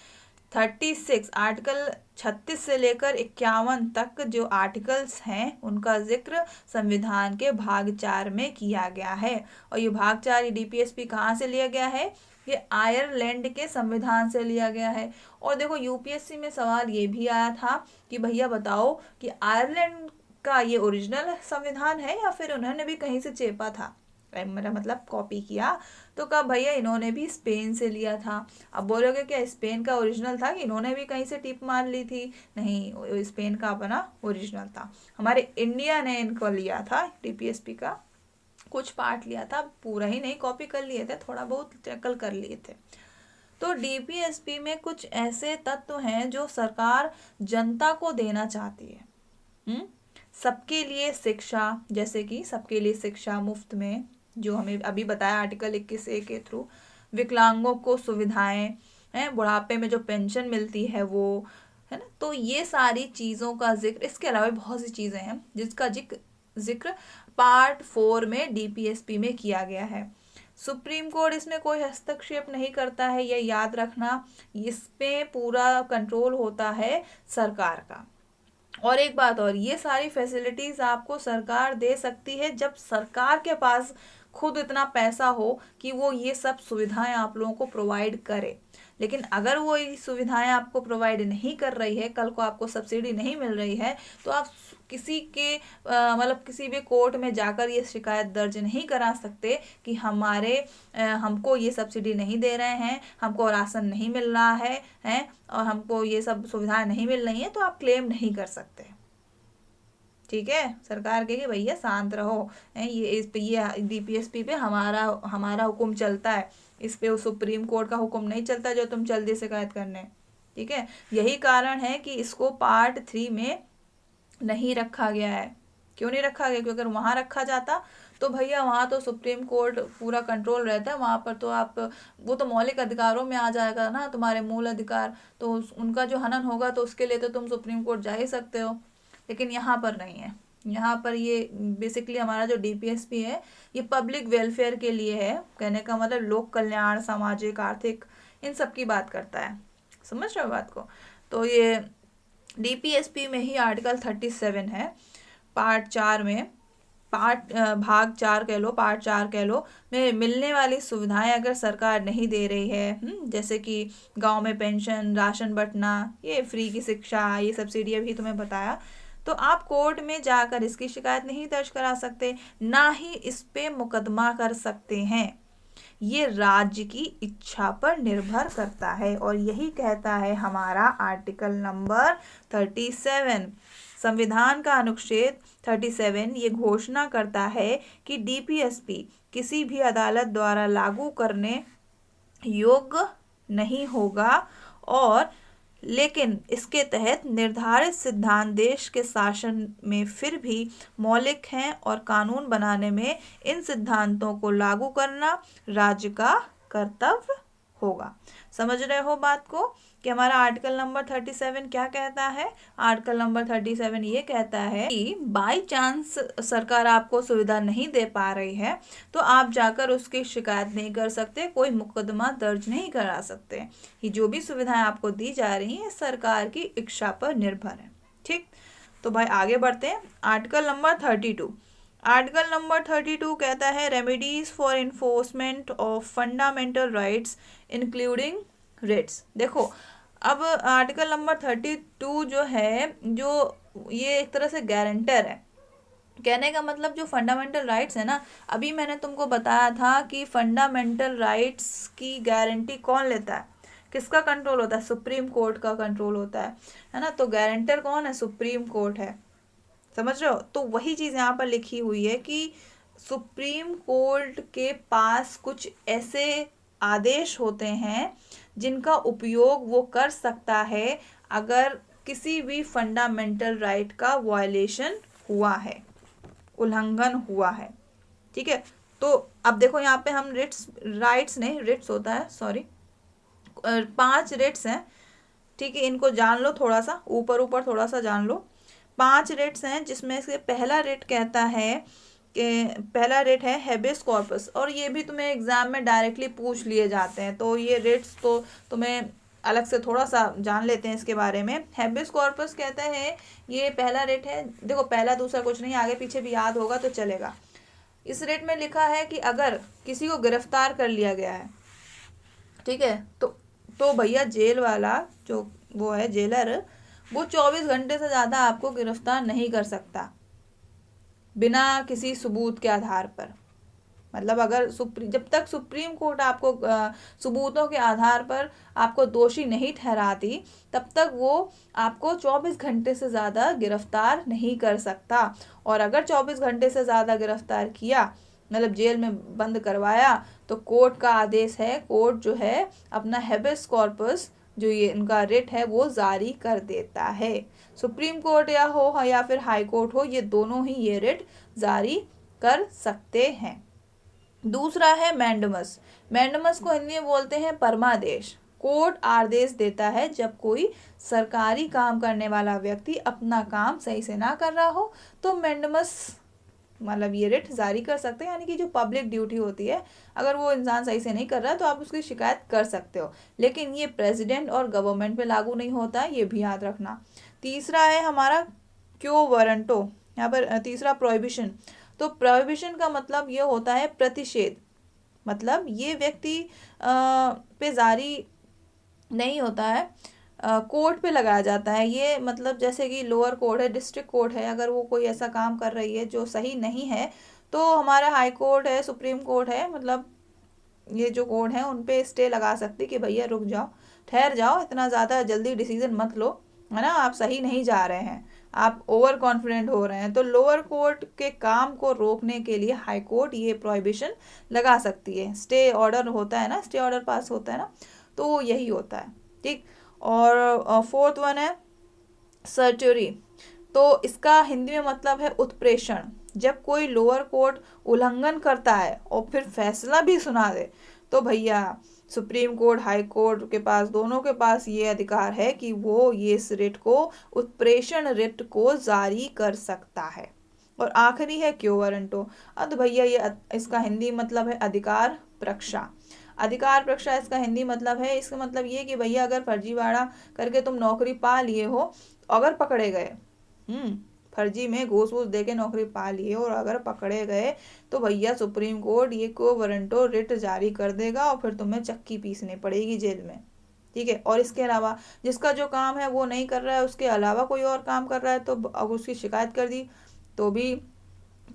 36 article 36 से लेकर 51 तक जो आर्टिकल्स हैं उनका जिक्र संविधान के भाग 4 में किया गया है। और ये भाग 4 DPSP कहाँ से लिया गया है? ये आयरलैंड के संविधान से लिया गया है। और देखो UPSC में सवाल ये भी आया था कि भैया बताओ कि आयरलैंड का ये ओरिजिनल संविधान है या फिर उन्होंने भी कहीं से चेपा था, मेरा मतलब कॉपी किया। तो कहा भैया इन्होंने भी स्पेन से लिया था। अब बोलोगे क्या स्पेन का ओरिजिनल था कि इन्होंने भी कहीं से टिप मार ली थी? नहीं, स्पेन का अपना ओरिजिनल था। हमारे इंडिया ने इनको लिया था, DPSP का कुछ पार्ट लिया था, पूरा ही नहीं कॉपी कर लिए थे, थोड़ा बहुत टैकल कर लिए थे। तो DPSP में कुछ ऐसे तत्व हैं जो सरकार जनता को देना चाहती है। सबके लिए शिक्षा, जैसे कि सबके लिए शिक्षा मुफ्त में, जो हमें अभी बताया आर्टिकल 21A के थ्रू। विकलांगों को सुविधाएं हैं, बुढ़ापे में जो पेंशन मिलती है वो, है ना। तो ये सारी चीज़ों का जिक्र, इसके अलावा बहुत सी चीज़ें हैं जिसका जिक्र पार्ट 4 में DPSP में किया गया है। सुप्रीम कोर्ट इसमें कोई हस्तक्षेप नहीं करता है, ये याद रखना। इसमें पूरा कंट्रोल होता है सरकार का। और एक बात और, ये सारी फैसिलिटीज़ आपको सरकार दे सकती है जब सरकार के पास खुद इतना पैसा हो कि वो ये सब सुविधाएं आप लोगों को प्रोवाइड करे। लेकिन अगर वो ये सुविधाएं आपको प्रोवाइड नहीं कर रही है, कल को आपको सब्सिडी नहीं मिल रही है, तो आप किसी के मतलब किसी भी कोर्ट में जाकर ये शिकायत दर्ज नहीं करा सकते कि हमको ये सब्सिडी नहीं दे रहे हैं, हमको राशन नहीं मिल रहा है और हमको ये सब सुविधाएं नहीं मिल रही हैं, तो आप क्लेम नहीं कर सकते। ठीक है, सरकार कहेगी भैया शांत रहो, ये डीपीएसपी पे हमारा हुक्म चलता है, इस पे सुप्रीम कोर्ट का हुक्म नहीं चलता जो तुम जल्दी शिकायत करने। ठीक है, यही कारण है कि इसको पार्ट 3 में नहीं रखा गया है। क्यों नहीं रखा गया? क्योंकि अगर वहाँ रखा जाता तो भैया वहाँ तो सुप्रीम कोर्ट पूरा कंट्रोल रहता है, वहाँ पर तो वो तो मौलिक अधिकारों में आ जाएगा ना, तुम्हारे मूल अधिकार, तो उनका जो हनन होगा तो उसके लिए तो तुम सुप्रीम कोर्ट जा ही सकते हो। लेकिन यहाँ पर नहीं है। यहाँ पर ये बेसिकली हमारा जो डीपीएसपी है ये पब्लिक वेलफेयर के लिए है। कहने का मतलब लोक कल्याण, सामाजिक, आर्थिक, इन सब की बात करता है। समझ रहे हो बात को? तो ये डीपीएसपी में ही आर्टिकल 37 है, पार्ट 4 में, भाग 4 कह लो, पार्ट 4 कह लो, में मिलने वाली सुविधाएं अगर सरकार नहीं दे रही है, जैसे कि गांव में पेंशन, राशन बंटना, ये फ्री की शिक्षा, ये सब्सिडी अभी तुम्हें बताया, तो आप कोर्ट में जाकर इसकी शिकायत नहीं दर्ज करा सकते, ना ही इस पे मुकदमा कर सकते हैं। ये राज्य की इच्छा पर निर्भर करता है और यही कहता है हमारा आर्टिकल नंबर 37। संविधान का अनुच्छेद 37 ये घोषणा करता है कि डीपीएसपी किसी भी अदालत द्वारा लागू करने योग्य नहीं होगा, और लेकिन इसके तहत निर्धारित सिद्धांत देश के शासन में फिर भी मौलिक हैं और कानून बनाने में इन सिद्धांतों को लागू करना राज्य का कर्तव्य होगा। समझ रहे हो बात को कि हमारा आर्टिकल नंबर 37 क्या कहता है? आर्टिकल नंबर 37 ये कहता है कि बाई चांस सरकार आपको सुविधा नहीं दे पा रही है तो आप जाकर उसकी शिकायत नहीं कर सकते, कोई मुकदमा दर्ज नहीं करा सकते। ये जो भी सुविधाएं आपको दी जा रही हैं सरकार की इच्छा पर निर्भर है। ठीक, तो भाई आगे बढ़ते हैं। Article number 32। आर्टिकल नंबर 32 कहता है remedies for enforcement of fundamental rights including writs. देखो अब आर्टिकल नंबर 32 जो है, जो ये एक तरह से गारंटर है। कहने का मतलब जो फंडामेंटल राइट्स है ना, अभी मैंने तुमको बताया था कि फंडामेंटल राइट्स की गारंटी कौन लेता है, किसका कंट्रोल होता है? सुप्रीम कोर्ट का कंट्रोल होता है ना। तो गारंटर कौन है? सुप्रीम कोर्ट है। समझ रहे हो? तो वही चीज़ यहाँ पर लिखी हुई है कि सुप्रीम कोर्ट के पास कुछ ऐसे आदेश होते हैं जिनका उपयोग वो कर सकता है अगर किसी भी फंडामेंटल राइट का वायलेशन हुआ है, उल्लंघन हुआ है। ठीक है, तो अब देखो यहाँ पे हम रिट्स होता है, सॉरी 5 रिट्स हैं। ठीक है, इनको जान लो, थोड़ा सा ऊपर थोड़ा सा जान लो। 5 रिट्स हैं जिसमें से पहला रिट कहता है कि पहला रिट है हेबियस कॉर्पस, और ये भी तुम्हें एग्जाम में डायरेक्टली पूछ लिए जाते हैं, तो ये रिट्स तो तुम्हें अलग से थोड़ा सा जान लेते हैं इसके बारे में। हेबियस कॉर्पस कहता है, ये पहला रिट है। देखो पहला दूसरा कुछ नहीं, आगे पीछे भी याद होगा तो चलेगा। इस रिट में लिखा है कि अगर किसी को गिरफ्तार कर लिया गया है, ठीक है, तो भैया जेल वाला जो वो है जेलर, वो 24 घंटे से ज़्यादा आपको गिरफ्तार नहीं कर सकता बिना किसी सबूत के आधार पर। मतलब अगर जब तक सुप्रीम कोर्ट आपको सबूतों के आधार पर आपको दोषी नहीं ठहराती, तब तक वो आपको 24 घंटे से ज़्यादा गिरफ्तार नहीं कर सकता। और अगर 24 घंटे से ज़्यादा गिरफ्तार किया, मतलब जेल में बंद करवाया, तो कोर्ट का आदेश है, कोर्ट जो है अपना हेबियस कॉर्पस जो ये इनका रिट है वो जारी कर देता है। सुप्रीम कोर्ट या फिर हाई कोर्ट हो, ये दोनों ही ये रिट जारी कर सकते हैं। दूसरा है मैंडमस। मैंडमस को हिंदी में बोलते हैं परमादेश। कोर्ट आदेश देता है जब कोई सरकारी काम करने वाला व्यक्ति अपना काम सही से ना कर रहा हो, तो मैंडमस मतलब ये रिट जारी कर सकते हैं। यानी कि जो पब्लिक ड्यूटी होती है, अगर वो इंसान सही से नहीं कर रहा तो आप उसकी शिकायत कर सकते हो, लेकिन ये प्रेसिडेंट और गवर्नमेंट पे लागू नहीं होता है, ये भी याद रखना। तीसरा है हमारा क्यो वारंटो, यहाँ पर तीसरा प्रोहिबिशन। तो प्रोहिबिशन का मतलब ये होता है प्रतिषेध, मतलब ये व्यक्ति पे जारी नहीं होता है, कोर्ट पे लगाया जाता है। ये मतलब जैसे कि लोअर कोर्ट है, डिस्ट्रिक्ट कोर्ट है, अगर वो कोई ऐसा काम कर रही है जो सही नहीं है, तो हमारा हाई कोर्ट है, सुप्रीम कोर्ट है, मतलब ये जो कोर्ट है उन पे स्टे लगा सकती कि भैया रुक जाओ, ठहर जाओ, इतना ज़्यादा जल्दी डिसीजन मत लो, है ना, आप सही नहीं जा रहे हैं, आप ओवर कॉन्फिडेंट हो रहे हैं। तो लोअर कोर्ट के काम को रोकने के लिए हाई कोर्ट ये प्रोहिबिशन लगा सकती है। स्टे ऑर्डर होता है ना, स्टे ऑर्डर पास होता है ना, तो यही होता है। ठीक। और फोर्थ वन है सर्टरी। तो इसका हिंदी में मतलब है उत्प्रेषण। जब कोई लोअर कोर्ट उल्लंघन करता है और फिर फैसला भी सुना दे, तो भैया सुप्रीम कोर्ट, हाई कोर्ट के पास, दोनों के पास ये अधिकार है कि वो ये इस रिट को, उत्प्रेषण रिट को जारी कर सकता है। और आखिरी है क्यो वारंटो। अब भैया ये इसका हिंदी मतलब है अधिकार प्रक्षा। अधिकार प्रक्षा इसका हिंदी मतलब है, इसका मतलब ये कि भैया अगर फर्जीवाड़ा करके तुम नौकरी पा लिए हो, अगर पकड़े गए, फर्जी में घूस वूस दे के नौकरी पा लिए और अगर पकड़े गए, तो भैया सुप्रीम कोर्ट ये को वारंटो रिट जारी कर देगा और फिर तुम्हें चक्की पीसनी पड़ेगी जेल में। ठीक है। और इसके अलावा जिसका जो काम है वो नहीं कर रहा है, उसके अलावा कोई और काम कर रहा है, तो अगर उसकी शिकायत कर दी तो भी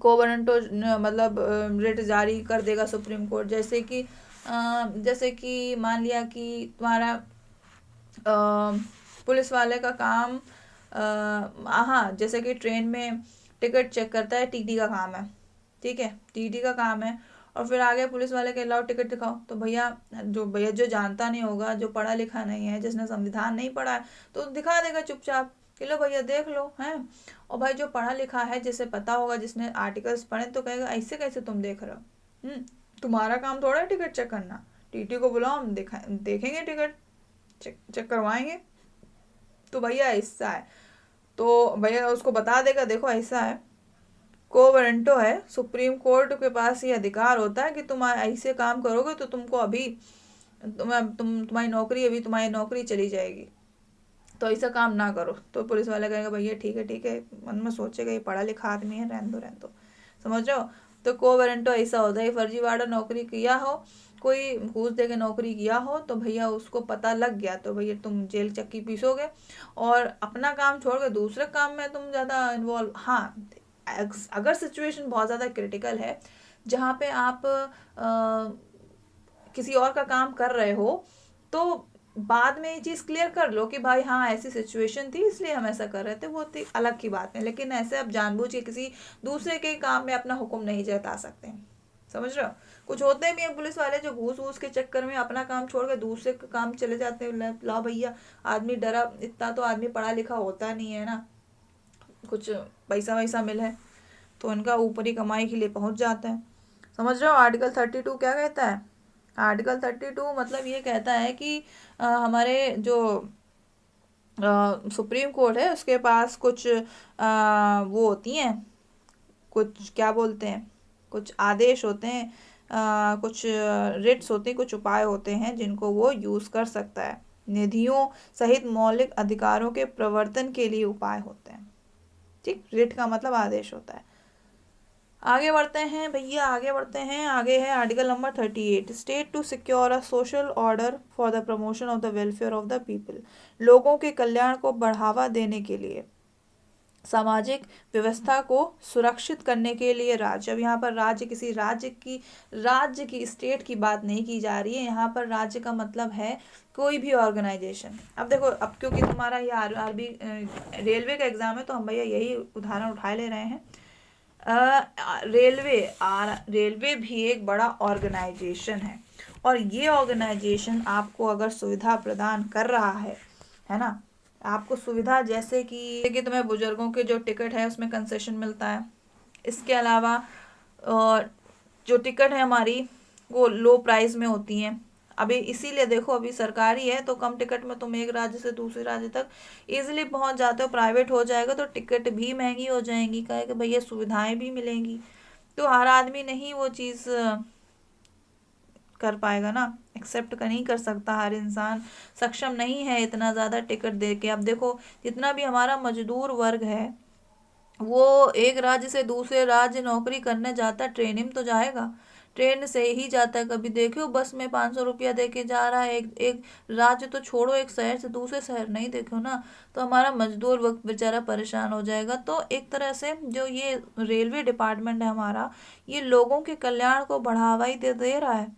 को वारंटो मतलब रिट जारी कर देगा सुप्रीम कोर्ट। जैसे कि मान लिया कि तुम्हारा पुलिस वाले का काम, हाँ, जैसे कि ट्रेन में टिकट चेक करता है, टीटी का काम है। ठीक है, टीटी का काम है, और फिर आगे पुलिस वाले के लाओ टिकट दिखाओ, तो भैया जो जानता नहीं होगा, जो पढ़ा लिखा नहीं है, जिसने संविधान नहीं पढ़ा है, तो दिखा देगा चुपचाप कि लो भैया देख लो, हैं। और भाई जो पढ़ा लिखा है, जिसे पता होगा, जिसने आर्टिकल्स पढ़े, तो कहेगा ऐसे कैसे तुम देख रहे हो, तुम्हारा काम थोड़ा है टिकट चेक करना, टीटी को बुलाओ, हम देखेंगे टिकट चेक करवाएंगे। तो भैया ऐसा है, तो भैया उसको बता देगा देखो ऐसा है, को वारंटो है, सुप्रीम कोर्ट के पास ये अधिकार होता है कि तुम ऐसे काम करोगे तो तुमको अभी तुम्हारी नौकरी चली जाएगी, तो ऐसा काम ना करो। तो पुलिस वाला कहेगा भैया ठीक है, मन में सोचेगा ये पढ़ा लिखा आदमी है, रहने दो, समझ रहे हो। तो को वारंटो ऐसा होता है, फर्जीवाड़ा नौकरी किया हो, कोई घूस दे के नौकरी किया हो, तो भैया उसको पता लग गया, तो भैया तुम जेल चक्की पीसोगे, और अपना काम छोड़ के दूसरे काम में तुम ज़्यादा इन्वॉल्व। हाँ, अगर सिचुएशन बहुत ज़्यादा क्रिटिकल है, जहाँ पे आप किसी और का काम कर रहे हो, तो बाद में ये चीज़ क्लियर कर लो कि भाई हाँ ऐसी सिचुएशन थी इसलिए हम ऐसा कर रहे थे, वो अलग की बात है। लेकिन ऐसे आप जानबूझ के किसी दूसरे के काम में अपना हुक्म नहीं जता सकते, समझ रहे हो। कुछ होते भी हैं पुलिस वाले जो घूस वूस के चक्कर में अपना काम छोड़ के दूसरे का काम चले जाते हैं। ला भैया, आदमी डरा, इतना तो आदमी पढ़ा लिखा होता नहीं है ना, कुछ पैसा वैसा मिले तो इनका ऊपरी कमाई के लिए पहुंच जाता है, समझ रहे हो। आर्टिकल 32 क्या कहता है? आर्टिकल 32 मतलब ये कहता है कि हमारे जो सुप्रीम कोर्ट है उसके पास कुछ वो होती हैं, कुछ क्या बोलते हैं, कुछ आदेश होते हैं, कुछ रिट्स होते हैं, कुछ उपाय होते हैं जिनको वो यूज़ कर सकता है। निधियों सहित मौलिक अधिकारों के प्रवर्तन के लिए उपाय होते हैं। ठीक, रिट का मतलब आदेश होता है। आगे बढ़ते हैं भैया, आगे है article number 38, state to secure a social order for the promotion of the welfare of the people. लोगों के कल्याण को बढ़ावा देने के लिए, सामाजिक व्यवस्था को सुरक्षित करने के लिए राज्य। अब यहाँ पर राज्य किसी राज्य की स्टेट की बात नहीं की जा रही है, यहाँ पर राज्य का मतलब है कोई भी ऑर्गेनाइजेशन। अब देखो, अब क्योंकि तुम्हारा ये आरबी रेलवे का एग्जाम है, तो हम भैया यही उदाहरण उठा ले रहे हैं। रेलवे भी एक बड़ा ऑर्गेनाइजेशन है, और ये ऑर्गेनाइजेशन आपको अगर सुविधा प्रदान कर रहा है ना, आपको सुविधा जैसे कि तुम्हें बुजुर्गों के जो टिकट है उसमें कंसेशन मिलता है। इसके अलावा जो टिकट है हमारी वो लो प्राइस में होती हैं। अभी इसीलिए देखो, अभी सरकारी है तो कम टिकट में तुम एक राज्य से दूसरे राज्य तक इजीली पहुंच जाते हो। प्राइवेट हो जाएगा तो टिकट भी महंगी हो जाएंगी, कहे कि भैया सुविधाएं भी मिलेंगी, तो हर आदमी नहीं वो चीज़ कर पाएगा ना, एक्सेप्ट नहीं कर सकता, हर इंसान सक्षम नहीं है इतना ज़्यादा टिकट दे के। अब देखो, जितना भी हमारा मजदूर वर्ग है वो एक राज्य से दूसरे राज्य नौकरी करने जाता, ट्रेनिंग तो जाएगा, ट्रेन से ही जाता है। कभी देखो बस में 500 रुपया दे के जा रहा है, एक एक राज्य तो छोड़ो, एक शहर से दूसरे शहर नहीं देखो ना, तो हमारा मजदूर वक्त बेचारा परेशान हो जाएगा। तो एक तरह से जो ये रेलवे डिपार्टमेंट है हमारा, ये लोगों के कल्याण को बढ़ावा ही दे रहा है।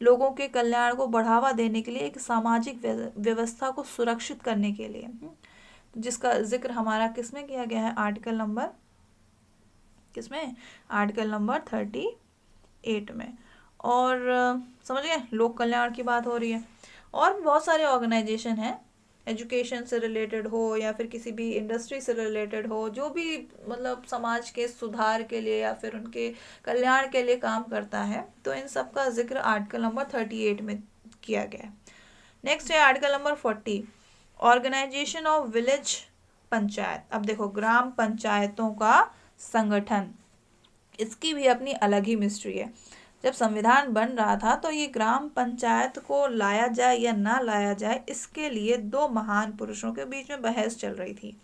लोगों के कल्याण को बढ़ावा देने के लिए, एक सामाजिक व्यवस्था को सुरक्षित करने के लिए, जिसका जिक्र हमारा किसमें किया गया है, आर्टिकल नंबर किसमें, आर्टिकल नंबर 38 में। और समझ गए, लोक कल्याण की बात हो रही है। और भी बहुत सारे ऑर्गेनाइजेशन हैं, एजुकेशन से रिलेटेड हो या फिर किसी भी इंडस्ट्री से रिलेटेड हो, जो भी मतलब समाज के सुधार के लिए या फिर उनके कल्याण के लिए काम करता है, तो इन सब का जिक्र आर्टिकल नंबर 38 में किया गया है। नेक्स्ट है article number 40, organisation of village panchayat. अब देखो, ग्राम पंचायतों का संगठन, इसकी भी अपनी अलग ही मिस्ट्री है। जब संविधान बन रहा था तो ये ग्राम पंचायत को लाया जाए या ना लाया जाए, इसके लिए दो महान पुरुषों के बीच में बहस चल रही थी।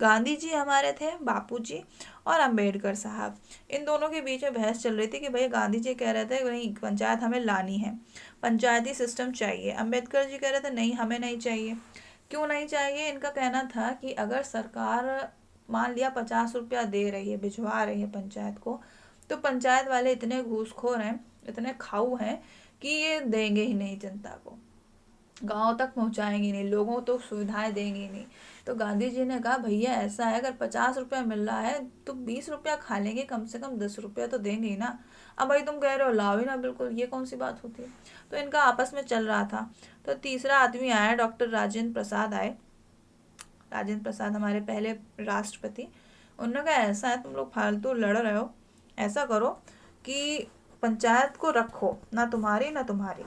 गांधी जी हमारे थे, बापू जी, और अंबेडकर साहब, इन दोनों के बीच में बहस चल रही थी कि भाई गांधी जी कह रहे थे नहीं, पंचायत हमें लानी है, पंचायती सिस्टम चाहिए। अंबेडकर जी कह रहे थे नहीं, हमें नहीं चाहिए। क्यों नहीं चाहिए? इनका कहना था कि अगर सरकार मान लिया 50 रुपया दे रही है, भिजवा रही है पंचायत को, तो पंचायत वाले इतने घूसखोर हैं, इतने खाऊ हैं कि ये देंगे ही नहीं जनता को, गांव तक पहुंचाएंगे नहीं, लोगों तो सुविधाएं देंगे नहीं। तो गांधी जी ने कहा भैया ऐसा है, अगर 50 रुपया मिल रहा है तो 20 रुपया खा लेंगे, कम से कम 10 रुपया तो देंगे ही ना। अब भाई तुम कह रहे हो लाओ ही ना, बिल्कुल, ये कौन सी बात होती है। तो इनका आपस में चल रहा था। तो तीसरा आदमी आया, डॉक्टर राजेंद्र प्रसाद आए। राजेंद्र प्रसाद हमारे पहले राष्ट्रपति। उन्होंने कहा ऐसा है, तुम लोग फालतू लड़ रहे हो, ऐसा करो कि पंचायत को रखो, ना तुम्हारी ना तुम्हारी,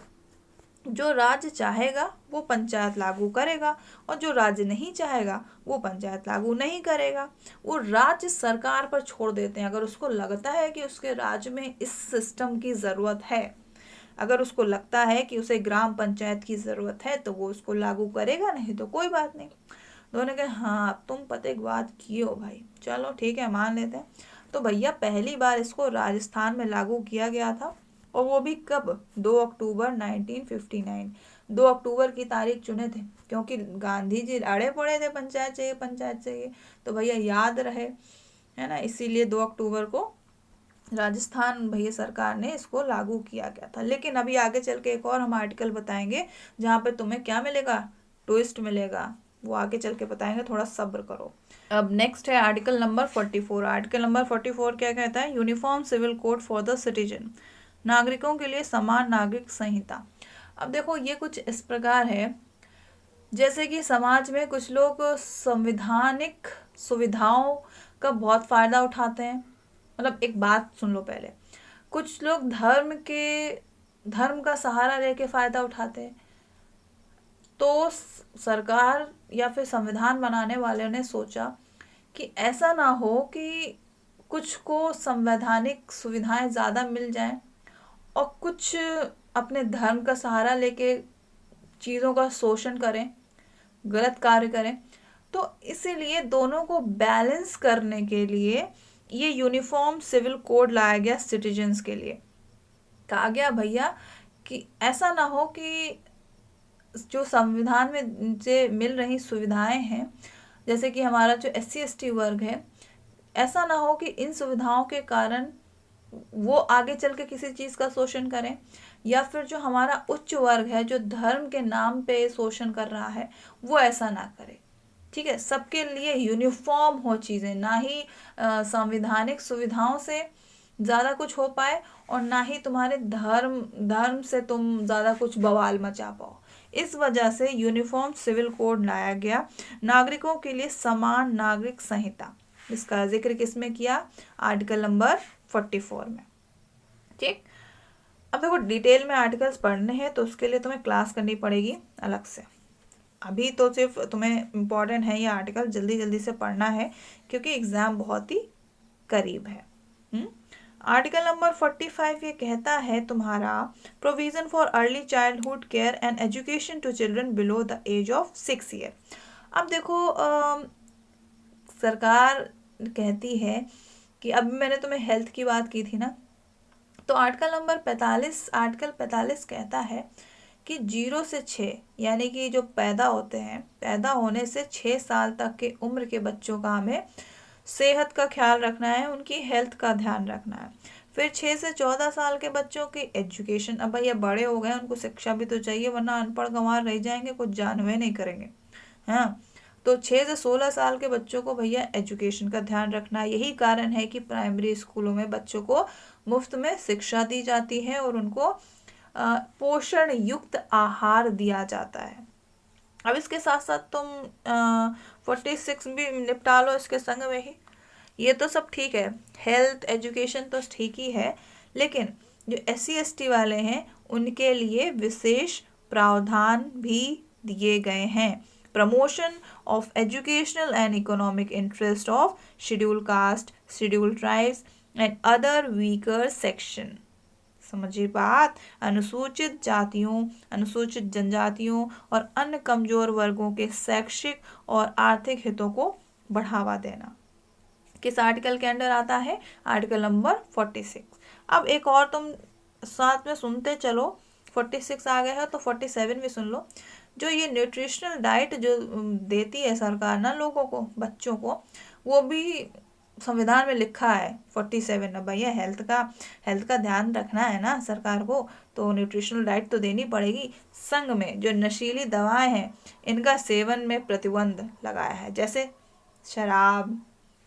जो राज्य चाहेगा वो पंचायत लागू करेगा, और जो राज्य नहीं चाहेगा वो पंचायत लागू नहीं करेगा। वो राज्य सरकार पर छोड़ देते हैं। अगर उसको लगता है कि उसके राज्य में इस सिस्टम की ज़रूरत है, अगर उसको लगता है कि उसे ग्राम पंचायत की ज़रूरत है, तो वो उसको लागू करेगा, नहीं तो कोई बात नहीं। दोनों कहे हाँ तुम पतेगवाद किए हो भाई, चलो ठीक है, मान लेते हैं। तो भैया पहली बार इसको राजस्थान में लागू किया गया था, और वो भी कब, 2 अक्टूबर 1959। 2 अक्टूबर की तारीख चुने थे, क्योंकि गांधी जी अड़े पड़े थे पंचायत चाहिए पंचायत चाहिए, तो भैया याद रहे, है ना, इसीलिए 2 अक्टूबर को राजस्थान भैया सरकार ने इसको लागू किया गया था। लेकिन अभी आगे चल के एक और हम आर्टिकल बताएंगे, जहाँ पे तुम्हें क्या मिलेगा, ट्विस्ट मिलेगा, वो आगे चल के बताएंगे, थोड़ा सब्र करो। अब नेक्स्ट है आर्टिकल नंबर 44। आर्टिकल नंबर 44 क्या कहता है, uniform civil code for the citizen, नागरिकों के लिए समान नागरिक संहिता। अब देखो ये कुछ इस प्रकार है, जैसे कि समाज में कुछ लोग संवैधानिक सुविधाओं का बहुत फायदा उठाते हैं। मतलब एक बात सुन लो पहले, कुछ लोग धर्म का सहारा लेके फायदा उठाते हैं। तो सरकार या फिर संविधान बनाने वाले ने सोचा कि ऐसा ना हो कि कुछ को संवैधानिक सुविधाएं ज़्यादा मिल जाएं और कुछ अपने धर्म का सहारा लेके चीज़ों का शोषण करें, गलत कार्य करें। तो इसीलिए दोनों को बैलेंस करने के लिए ये यूनिफॉर्म सिविल कोड लाया गया सिटीजन्स के लिए। कहा गया भैया कि ऐसा ना हो कि जो संविधान में से मिल रही सुविधाएं हैं, जैसे कि हमारा जो SC ST वर्ग है, ऐसा ना हो कि इन सुविधाओं के कारण वो आगे चल के किसी चीज़ का शोषण करें, या फिर जो हमारा उच्च वर्ग है जो धर्म के नाम पे शोषण कर रहा है, वो ऐसा ना करे। ठीक है, सबके लिए यूनिफॉर्म हो चीज़ें, ना ही संवैधानिक सुविधाओं से ज़्यादा कुछ हो पाए, और ना ही तुम्हारे धर्म से तुम ज़्यादा कुछ बवाल मचा पाओ। इस वजह से यूनिफॉर्म सिविल कोड लाया गया, नागरिकों के लिए समान नागरिक संहिता। इसका जिक्र किसमें किया, आर्टिकल नंबर 44 में। ठीक, अब देखो डिटेल में आर्टिकल्स पढ़ने हैं तो उसके लिए तुम्हें क्लास करनी पड़ेगी अलग से। अभी तो सिर्फ तुम्हें इम्पोर्टेंट है ये आर्टिकल, जल्दी जल्दी से पढ़ना है क्योंकि एग्ज़ाम बहुत ही करीब है। आर्टिकल नंबर 45 ये कहता है तुम्हारा, provision for early childhood care and education to children below the age of 6 year. अब देखो सरकार कहती है कि अब मैंने तुम्हें हेल्थ की बात की थी ना, तो आर्टिकल 45 कहता है कि 0 से 6 यानी कि जो पैदा होते हैं, पैदा होने से 6 साल तक के उम्र के बच्चों का हमें सेहत का ख्याल रखना है, उनकी हेल्थ का ध्यान रखना है। फिर 6 से 14 साल के बच्चों की एजुकेशन, अब भैया बड़े हो गए, उनको शिक्षा भी तो चाहिए, वरना अनपढ़ गंवार रह जाएंगे, कुछ जानवे नहीं करेंगे। हाँ, तो 6 से 16 साल के बच्चों को भैया एजुकेशन का ध्यान रखना है। यही कारण है कि प्राइमरी स्कूलों में बच्चों को मुफ्त में शिक्षा दी जाती है और उनको पोषण युक्त आहार दिया जाता है। अब इसके साथ साथ तुम 46 भी निपटा लो इसके संग में ही। ये तो सब ठीक है, हेल्थ एजुकेशन तो ठीक ही है, लेकिन जो SC/ST वाले हैं उनके लिए विशेष प्रावधान भी दिए गए हैं। Promotion of educational and economic interest of schedule caste, schedule tribes and other weaker section. समझिए बात, अनुसूचित जातियों, अनुसूचित जनजातियों और अन्य कमजोर वर्गों के शैक्षिक और आर्थिक हितों को बढ़ावा देना किस आर्टिकल के अंडर आता है? Article number 46। अब एक और तुम साथ में सुनते चलो, 46 आ गए है तो 47 भी सुन लो। जो ये न्यूट्रिशनल डाइट जो देती है सरकार ना लोगों को, बच्चों को, वो भी संविधान में लिखा है 47। अब भैया हेल्थ का ध्यान रखना है ना सरकार को, तो न्यूट्रिशनल डाइट तो देनी पड़ेगी। संग में जो नशीली दवाएं हैं इनका सेवन में प्रतिबंध लगाया है, जैसे शराब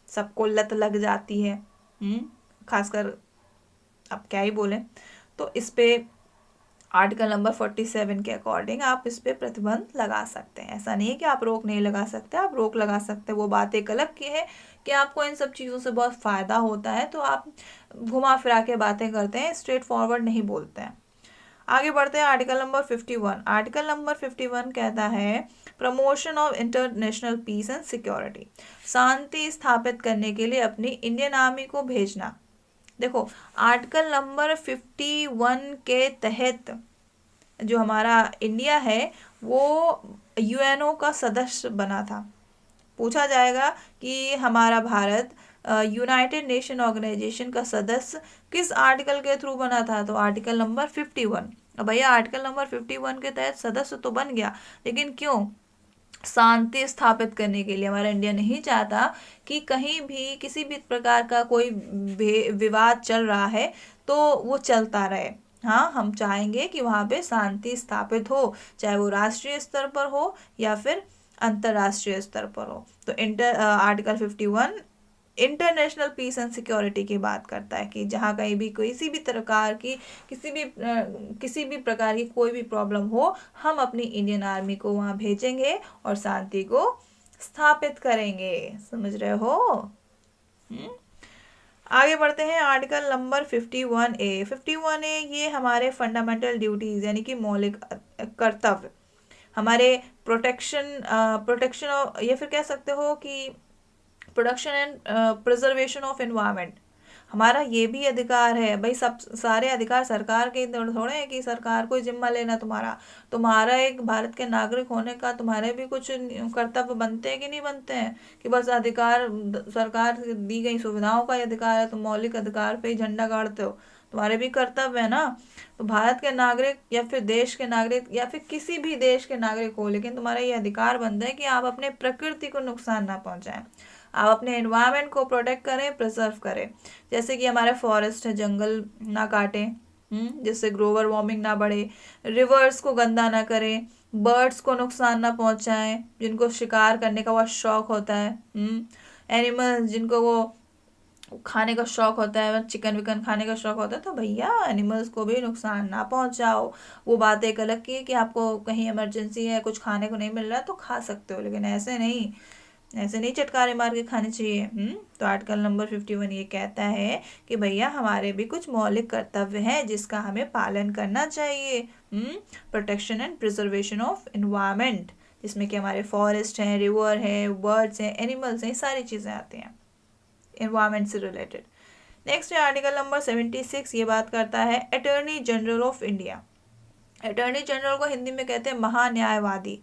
सबको लत लग जाती है, खासकर अब क्या ही बोले, तो इस पे आर्टिकल नंबर 47 के अकॉर्डिंग आप इस पे प्रतिबंध लगा सकते हैं। ऐसा नहीं है कि आप रोक नहीं लगा सकते, आप रोक लगा सकते हैं। वो बात एक अलग की है कि आपको इन सब चीज़ों से बहुत फ़ायदा होता है, तो आप घुमा फिरा के बातें करते हैं, स्ट्रेट फॉरवर्ड नहीं बोलते हैं। आगे बढ़ते हैं आर्टिकल नंबर 51। आर्टिकल नंबर 51 कहता है promotion of international peace and security, शांति स्थापित करने के लिए अपनी इंडियन आर्मी को भेजना। देखो, आर्टिकल नंबर 51 के तहत जो हमारा इंडिया है वो UNO का सदस्य बना था। पूछा जाएगा कि हमारा भारत यूनाइटेड नेशन ऑर्गेनाइजेशन का सदस्य किस आर्टिकल के थ्रू बना था? तो आर्टिकल नंबर 51। अब भैया आर्टिकल नंबर 51 के तहत सदस्य तो बन गया, लेकिन क्यों? शांति स्थापित करने के लिए। हमारा इंडिया नहीं चाहता कि कहीं भी किसी भी प्रकार का कोई विवाद चल रहा है तो वो चलता रहे। हाँ, हम चाहेंगे कि वहाँ पे शांति स्थापित हो, चाहे वो राष्ट्रीय स्तर पर हो या फिर अंतर्राष्ट्रीय स्तर पर हो। तो article 51 international peace and security की बात करता है कि जहाँ कहीं भी किसी भी प्रकार की कोई भी प्रॉब्लम हो, हम अपनी इंडियन आर्मी को वहाँ भेजेंगे और शांति को स्थापित करेंगे। समझ रहे हो? आगे बढ़ते हैं आर्टिकल नंबर 51A। 51A ये हमारे फंडामेंटल ड्यूटीज यानी कि मौलिक कर्तव्य, हमारे प्रोटेक्शन या फिर कह सकते हो कि production and preservation of environment, हमारा ये भी अधिकार है। भाई सब सारे अधिकार सरकार के थोड़े हैं कि सरकार को जिम्मा लेना तुम्हारा एक भारत के नागरिक होने का तुम्हारे भी कुछ कर्तव्य बनते हैं कि नहीं बनते हैं? कि बस अधिकार सरकार दी गई सुविधाओं का अधिकार है, तुम मौलिक अधिकार पे ही झंडा गाड़ते हो, तुम्हारे भी कर्तव्य है ना। तो भारत के नागरिक या फिर देश के नागरिक या फिर किसी भी देश के नागरिक हो, लेकिन तुम्हारा ये अधिकार बनता है कि आप अपने प्रकृति को नुकसान ना पहुंचाएं, आप अपने एनवायरनमेंट को प्रोटेक्ट करें, प्रिजर्व करें। जैसे कि हमारे फॉरेस्ट है, जंगल ना काटें, जिससे ग्लोबल वार्मिंग ना बढ़े, रिवर्स को गंदा ना करें, बर्ड्स को नुकसान ना पहुंचाएं जिनको शिकार करने का बहुत शौक होता है, एनिमल्स जिनको वो खाने का शौक होता है, चिकन विकन खाने का शौक होता है, तो भैया एनिमल्स को भी नुकसान ना पहुंचाओ। वो बात एक अलग की है कि आपको कहीं इमरजेंसी है, कुछ खाने को नहीं मिल रहा है तो खा सकते हो, लेकिन ऐसे नहीं चटकारे मार के खाने चाहिए। तो आर्टिकल नंबर 51 ये कहता है कि भैया हमारे भी कुछ मौलिक कर्तव्य हैं जिसका हमें पालन करना चाहिए। Protection and preservation of environment, जिसमें कि हमारे फॉरेस्ट हैं, रिवर है, बर्ड्स हैं, एनिमल्स हैं, सारी चीज़ें आती हैं एनवायरनमेंट से रिलेटेड। नेक्स्ट है आर्टिकल नंबर 76। ये बात करता है attorney general of India. Attorney general को हिंदी में कहते हैं महान्यायवादी।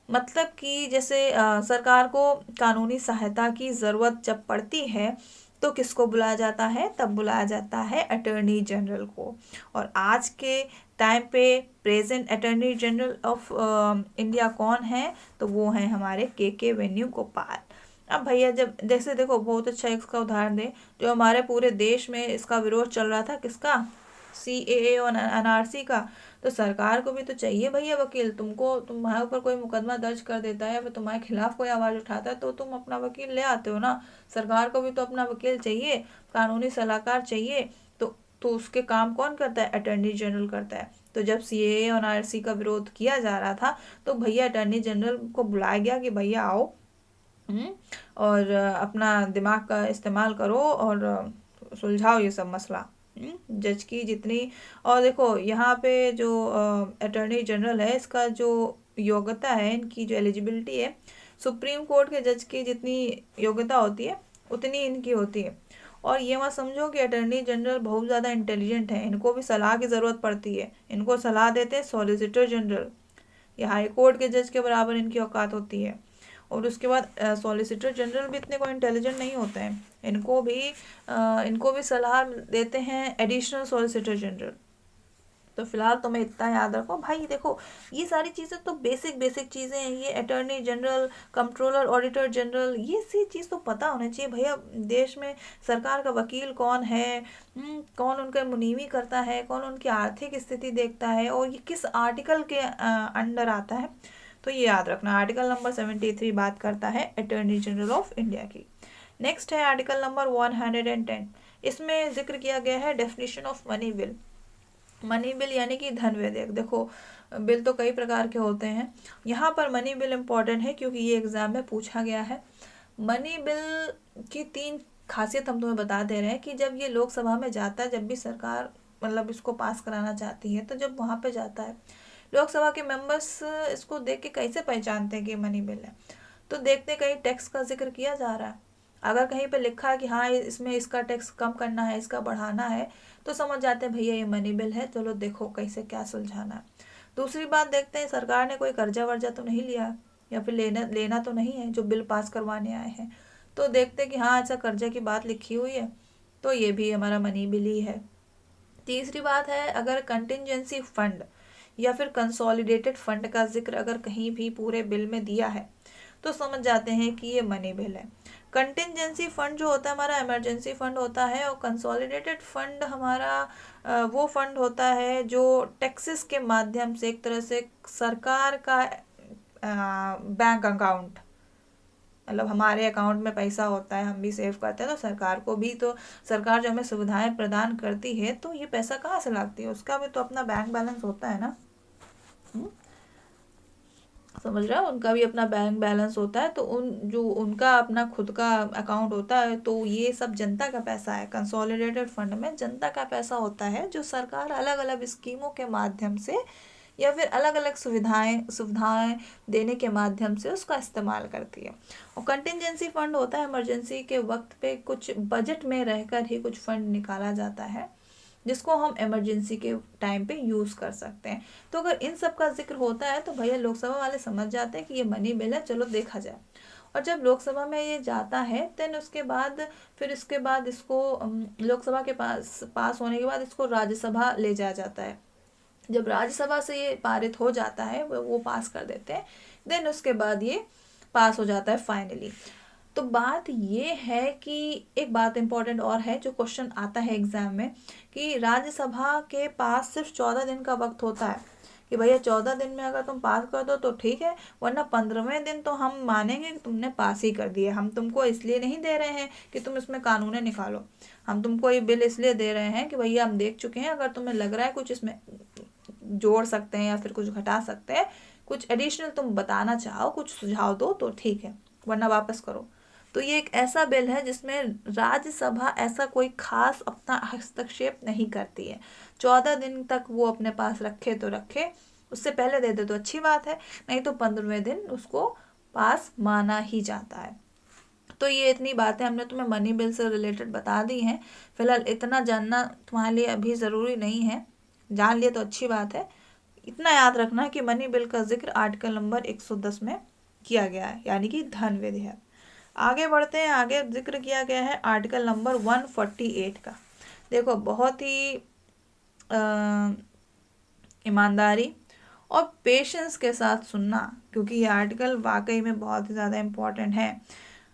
मतलब कि जैसे सरकार को कानूनी सहायता की ज़रूरत जब पड़ती है तो किसको बुलाया जाता है? तब बुलाया जाता है अटॉर्नी जनरल को। और आज के टाइम पे present attorney general of India कौन है? तो वो हैं हमारे के वेणुगोपाल। अब भैया जब जैसे देखो, बहुत अच्छा इसका उदाहरण दे, जो हमारे पूरे देश में इसका विरोध चल रहा था, किसका? CAA और NRC का। तो सरकार को भी तो चाहिए भैया वकील। तुम्हारे ऊपर कोई मुकदमा दर्ज कर देता है या फिर तुम्हारे खिलाफ कोई आवाज उठाता है तो तुम अपना वकील ले आते हो ना। सरकार को भी तो अपना वकील चाहिए, कानूनी सलाहकार चाहिए। तो उसके काम कौन करता है? अटॉर्नी जनरल करता है। तो जब CAA और NRC का विरोध किया जा रहा था तो भैया अटॉर्नी जनरल को बुलाया गया कि भैया आओ, और अपना दिमाग का इस्तेमाल करो और सुलझाओ ये सब मसला। जज की जितनी, और देखो यहाँ पे जो अटॉर्नी जनरल है, इसका जो योग्यता है, इनकी जो एलिजिबिलिटी है, सुप्रीम कोर्ट के जज की जितनी योग्यता होती है उतनी इनकी होती है। और ये मत समझो कि अटॉर्नी जनरल बहुत ज़्यादा इंटेलिजेंट है, इनको भी सलाह की ज़रूरत पड़ती है। इनको सलाह देते हैं सॉलिसिटर जनरल, या हाई कोर्ट के जज के बराबर इनकी औकात होती है। और उसके बाद सॉलिसिटर जनरल भी इतने कोई इंटेलिजेंट नहीं होते हैं, इनको भी सलाह देते हैं एडिशनल सॉलिसिटर जनरल। तो फिलहाल तुम्हें इतना याद रखो भाई। देखो, ये सारी चीज़ें तो बेसिक चीज़ें हैं। ये attorney general, controller, auditor general, ये सी चीज़ तो पता होना चाहिए भैया। देश में सरकार का वकील कौन है, कौन उनका मुनीवी करता है, कौन उनकी आर्थिक स्थिति देखता है, और ये किस आर्टिकल के अंडर आता है। तो ये याद रखना। आर्टिकल नंबर 73 बात करता है अटॉर्नी जनरल ऑफ इंडिया की। नेक्स्ट है आर्टिकल नंबर 110। इसमें जिक्र किया गया है definition of money bill. Money bill यानी कि धन विधेयक। देखो, बिल तो कई प्रकार के होते हैं, यहाँ पर मनी बिल इम्पोर्टेंट है क्योंकि ये एग्जाम में पूछा गया है। मनी बिल की 3 खासियत हम तुम्हें बता दे रहे हैं कि जब ये लोकसभा में जाता है, जब भी सरकार मतलब इसको पास कराना चाहती है, तो जब वहाँ पे जाता है, लोकसभा के मेंबर्स इसको देख के कैसे पहचानते हैं कि मनी बिल है? तो देखते कहीं टैक्स का जिक्र किया जा रहा है। अगर कहीं पे लिखा है कि हाँ इसमें इसका टैक्स कम करना है, इसका बढ़ाना है, तो समझ जाते हैं भैया ये मनी बिल है, चलो देखो कैसे क्या सुलझाना है। दूसरी बात देखते हैं, सरकार ने कोई कर्जा वर्जा तो नहीं लिया या फिर लेना तो नहीं है जो बिल पास करवाने आए हैं। तो देखते हैं कि हाँ ऐसा कर्जा की बात लिखी हुई है, तो ये भी हमारा मनी बिल ही है। तीसरी बात है, अगर कंटिजेंसी फंड या फिर कंसोलिडेटेड फंड का जिक्र अगर कहीं भी पूरे बिल में दिया है तो समझ जाते हैं कि ये मनी बिल है। कंटिजेंसी फंड जो होता है हमारा इमरजेंसी फंड होता है, और कंसोलिडेटेड फंड हमारा वो फंड होता है जो टैक्सेस के माध्यम से एक तरह से सरकार का बैंक अकाउंट, मतलब हमारे अकाउंट में पैसा होता है, हम भी सेव करते हैं, तो सरकार को भी तो, सरकार जो हमें सुविधाएं प्रदान करती है तो ये पैसा कहाँ से लाती है? उसका भी तो अपना बैंक बैलेंस होता है ना। समझ रहे हो? उनका भी अपना बैंक बैलेंस होता है, तो उनका अपना खुद का अकाउंट होता है। तो ये सब जनता का पैसा है। कंसोलिडेटेड फंड में जनता का पैसा होता है जो सरकार अलग अलग स्कीमों के माध्यम से या फिर अलग अलग सुविधाएं देने के माध्यम से उसका इस्तेमाल करती है। और कंटिजेंसी फंड होता है इमरजेंसी के वक्त पे कुछ बजट में रहकर ही कुछ फंड निकाला जाता है जिसको हम इमरजेंसी के टाइम पे यूज़ कर सकते हैं। तो अगर इन सब का जिक्र होता है तो भैया लोकसभा वाले समझ जाते हैं कि ये मनी बिल है, चलो देखा जाए। और जब लोकसभा में ये जाता है देन उसके बाद इसको लोकसभा के पास होने के बाद इसको राज्यसभा ले जाया जाता है। जब राज्यसभा से ये पारित हो जाता है, वो पास कर देते हैं, देन उसके बाद ये पास हो जाता है फाइनली। तो बात ये है कि एक बात इम्पोर्टेंट और है जो क्वेश्चन आता है एग्जाम में, कि राज्यसभा के पास सिर्फ 14 दिन का वक्त होता है कि भैया 14 दिन में अगर तुम पास कर दो तो ठीक है, वरना 15वें दिन तो हम मानेंगे कि तुमने पास ही कर दिया। हम तुमको इसलिए नहीं दे रहे हैं कि तुम इसमें कानून निकालो, हम तुमको ये बिल इसलिए दे रहे हैं कि भैया हम देख चुके हैं, अगर तुम्हें लग रहा है कुछ इसमें जोड़ सकते हैं या फिर कुछ घटा सकते हैं, कुछ एडिशनल तुम बताना चाहो, कुछ सुझाव दो तो ठीक है, वरना वापस करो। तो ये एक ऐसा बिल है जिसमें राज्यसभा ऐसा कोई खास अपना हस्तक्षेप नहीं करती है। 14 दिन तक वो अपने पास रखे तो रखे, उससे पहले दे दे तो अच्छी बात है, नहीं तो 15वें दिन उसको पास माना ही जाता है। तो ये इतनी बातें हमने तुम्हें मनी बिल से रिलेटेड बता दी हैं। फिलहाल इतना जानना तुम्हारे लिए अभी ज़रूरी नहीं है, जान लिए तो अच्छी बात है। इतना याद रखना कि मनी बिल का जिक्र आर्टिकल नंबर 110 में किया गया है, यानी कि धन विधेयक। आगे बढ़ते हैं, आगे जिक्र किया गया है आर्टिकल नंबर 148 का। देखो बहुत ही ईमानदारी और पेशेंस के साथ सुनना, क्योंकि ये आर्टिकल वाकई में बहुत ही ज़्यादा इम्पोर्टेंट है।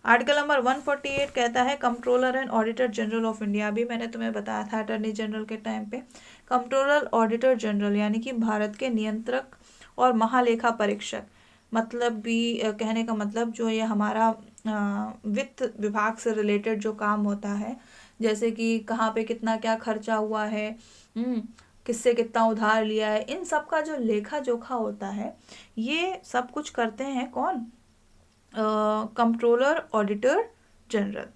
आर्टिकल नंबर 148 कहता है controller and auditor general of India. अभी मैंने तुम्हें बताया था अटॉर्नी जनरल के टाइम पे, कंट्रोलर ऑडिटर जनरल यानी कि भारत के नियंत्रक और महालेखा परीक्षक, मतलब भी कहने का मतलब जो ये हमारा वित्त विभाग से रिलेटेड जो काम होता है, जैसे कि कहाँ पे कितना क्या खर्चा हुआ है, किससे कितना उधार लिया है, इन सब का जो लेखा जोखा होता है, ये सब कुछ करते हैं कौन? Controller auditor general.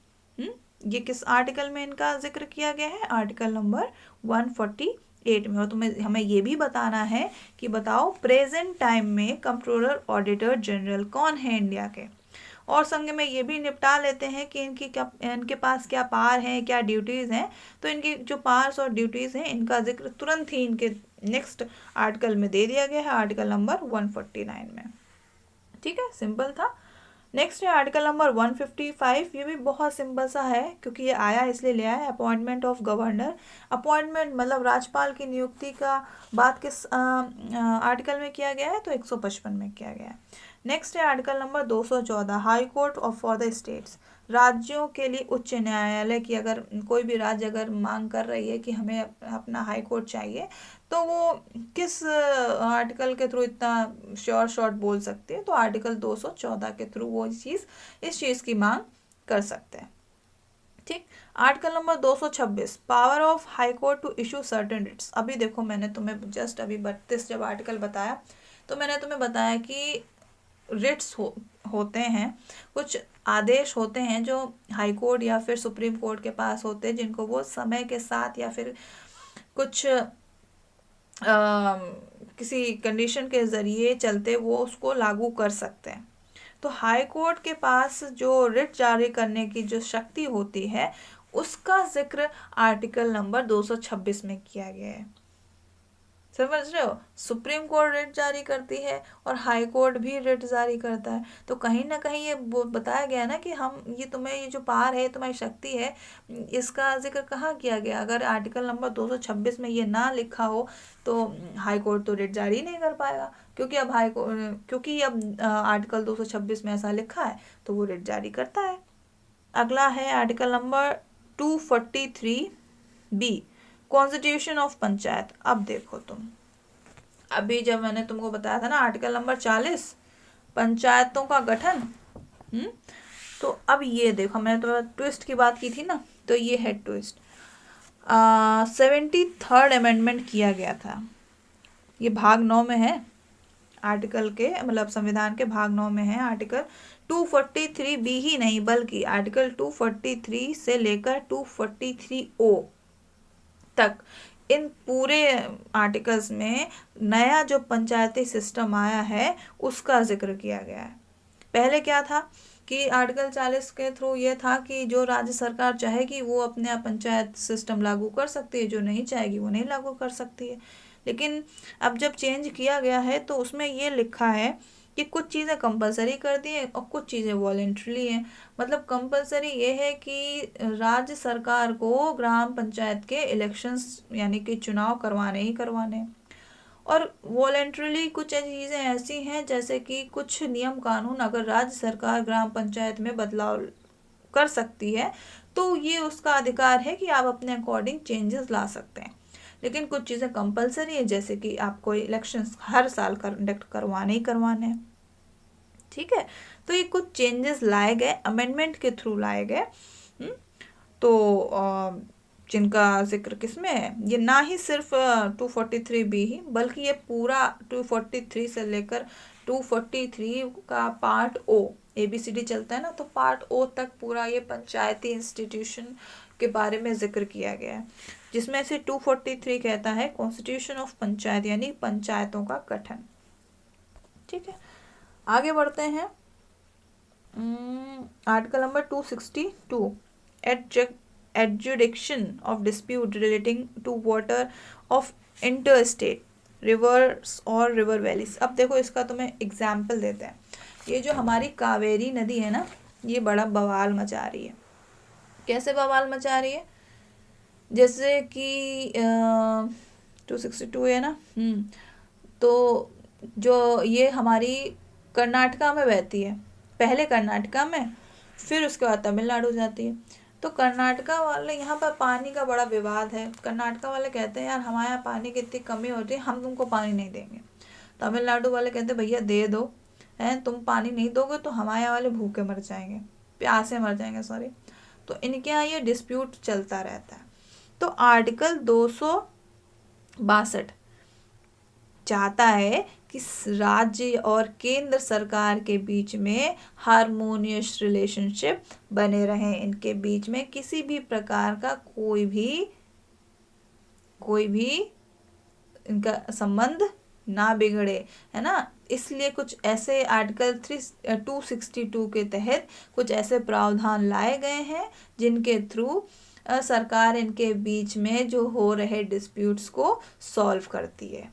ये किस आर्टिकल में इनका जिक्र किया गया है? आर्टिकल नंबर 148 में। और तुम्हें हमें ये भी बताना है कि बताओ प्रेजेंट टाइम में कंट्रोलर ऑडिटर जनरल कौन है इंडिया के। और संग में ये भी निपटा लेते हैं कि इनके पास क्या पावर हैं, क्या ड्यूटीज़ हैं। तो इनकी जो पावर्स और ड्यूटीज़ हैं इनका जिक्र तुरंत ही इनके नेक्स्ट आर्टिकल में दे दिया गया है, आर्टिकल नंबर 149 में। ठीक है, सिंपल था। नेक्स्ट है आर्टिकल नंबर 155। ये भी बहुत सिंपल सा है, क्योंकि ये आया इसलिए ले आया, अपॉइंटमेंट ऑफ गवर्नर। अपॉइंटमेंट मतलब राज्यपाल की नियुक्ति का बात किस आर्टिकल में किया गया है? तो 155 में किया गया है। नेक्स्ट है article number 214, high court of for the states. राज्यों के लिए उच्च न्यायालय की अगर कोई भी राज्य अगर मांग कर रही है कि हमें अपना हाई कोर्ट चाहिए, तो वो किस आर्टिकल के थ्रू इतना शॉर्ट बोल सकते हैं? तो आर्टिकल 214 के थ्रू वो इस चीज़ की मांग कर सकते हैं। ठीक। Article number 226, power of high court to issue certain writs. अभी देखो मैंने तुम्हें जस्ट अभी 32 जब आर्टिकल बताया तो मैंने तुम्हें बताया कि रिट्स होते हैं, कुछ आदेश होते हैं जो हाई कोर्ट या फिर सुप्रीम कोर्ट के पास होते हैं, जिनको वो समय के साथ या फिर कुछ किसी कंडीशन के ज़रिए चलते वो उसको लागू कर सकते हैं। तो हाई कोर्ट के पास जो रिट जारी करने की जो शक्ति होती है उसका जिक्र आर्टिकल नंबर 226 में किया गया है। समझ रहे हो? सुप्रीम कोर्ट रिट जारी करती है और हाई कोर्ट भी रिट जारी करता है। तो कहीं ना कहीं ये बताया गया ना कि हम ये जो पावर है, तुम्हारी शक्ति है, इसका जिक्र कहाँ किया गया? अगर आर्टिकल नंबर 226 में ये ना लिखा हो तो हाई कोर्ट तो रिट जारी नहीं कर पाएगा, क्योंकि अब आर्टिकल 226 में ऐसा लिखा है तो वो रिट जारी करता है। अगला है article number 243B, constitution of panchayat. अब देखो तुम, अभी जब मैंने तुमको बताया था ना आर्टिकल नंबर 40, पंचायतों का गठन, तो अब ये देखो मैंने तुम्हें ट्विस्ट की बात की थी ना, तो ये है ट्विस्ट। 73rd अमेंडमेंट किया गया था, ये भाग 9 में है आर्टिकल के, मतलब संविधान के भाग 9 में है। आर्टिकल 243B ही नहीं बल्कि आर्टिकल 243 से लेकर 243O तक, इन पूरे आर्टिकल्स में नया जो पंचायती सिस्टम आया है उसका जिक्र किया गया है। पहले क्या था कि आर्टिकल 40 के थ्रू ये था कि जो राज्य सरकार चाहेगी वो अपने पंचायत सिस्टम लागू कर सकती है, जो नहीं चाहेगी वो नहीं लागू कर सकती है। लेकिन अब जब चेंज किया गया है तो उसमें ये लिखा है कि कुछ चीज़ें कंपलसरी कर दी हैं और कुछ चीज़ें वॉलेंट्री हैं। मतलब कंपलसरी ये है कि राज्य सरकार को ग्राम पंचायत के इलेक्शंस यानी कि चुनाव करवाने ही करवाने, और वॉलेंट्रीली कुछ चीज़ें ऐसी हैं जैसे कि कुछ नियम कानून अगर राज्य सरकार ग्राम पंचायत में बदलाव कर सकती है तो ये उसका अधिकार है कि आप अपने अकॉर्डिंग चेंजेस ला सकते हैं। लेकिन कुछ चीज़ें कंपलसरी है, जैसे कि आपको इलेक्शंस हर साल कंडक्ट करवाने ही करवाने हैं। ठीक है, तो ये कुछ चेंजेस लाए गए, अमेंडमेंट के थ्रू लाए गए। तो जिनका जिक्र किसमें है, ये ना ही सिर्फ 243B ही बल्कि ये पूरा 243 से लेकर 243 का पार्ट O, ABCD चलता है ना, तो पार्ट O तक पूरा ये पंचायती इंस्टीट्यूशन के बारे में जिक्र किया गया है, जिसमें से 243 कहता है कॉन्स्टिट्यूशन ऑफ पंचायत यानी पंचायतों का गठन। ठीक है, आगे बढ़ते हैं। Article number 262, adjudication of dispute relating to water of interstate reverse और रिवर वैलीज। अब देखो इसका तुम्हें एग्जाम्पल देते हैं। ये जो हमारी कावेरी नदी है ना, ये बड़ा बवाल मचा रही है। कैसे बवाल मचा रही है? जैसे कि 262 है ना, तो जो ये हमारी कर्नाटका में बहती है, पहले कर्नाटका में, फिर उसके बाद तमिलनाडु जाती है। तो कर्नाटका वाले, यहाँ पर पानी का बड़ा विवाद है। कर्नाटका वाले कहते हैं यार हमारे यहाँ पानी की इतनी कमी होती है, हम तुमको पानी नहीं देंगे। तमिलनाडु वाले कहते हैं भैया दे दो, हैं तुम पानी नहीं दोगे तो हमारे यहाँ वाले भूखे मर जाएंगे, प्यासे मर जाएंगे, सॉरी। तो इनके यहाँ ये डिस्प्यूट चलता रहता है। तो आर्टिकल 262 चाहता है कि राज्य और केंद्र सरकार के बीच में हारमोनियस रिलेशनशिप बने रहे, इनके बीच में किसी भी प्रकार का कोई भी इनका संबंध ना बिगड़े, है ना। इसलिए कुछ ऐसे आर्टिकल 262 के तहत कुछ ऐसे प्रावधान लाए गए हैं जिनके थ्रू सरकार इनके बीच में जो हो रहे डिस्प्यूट्स को सॉल्व करती है।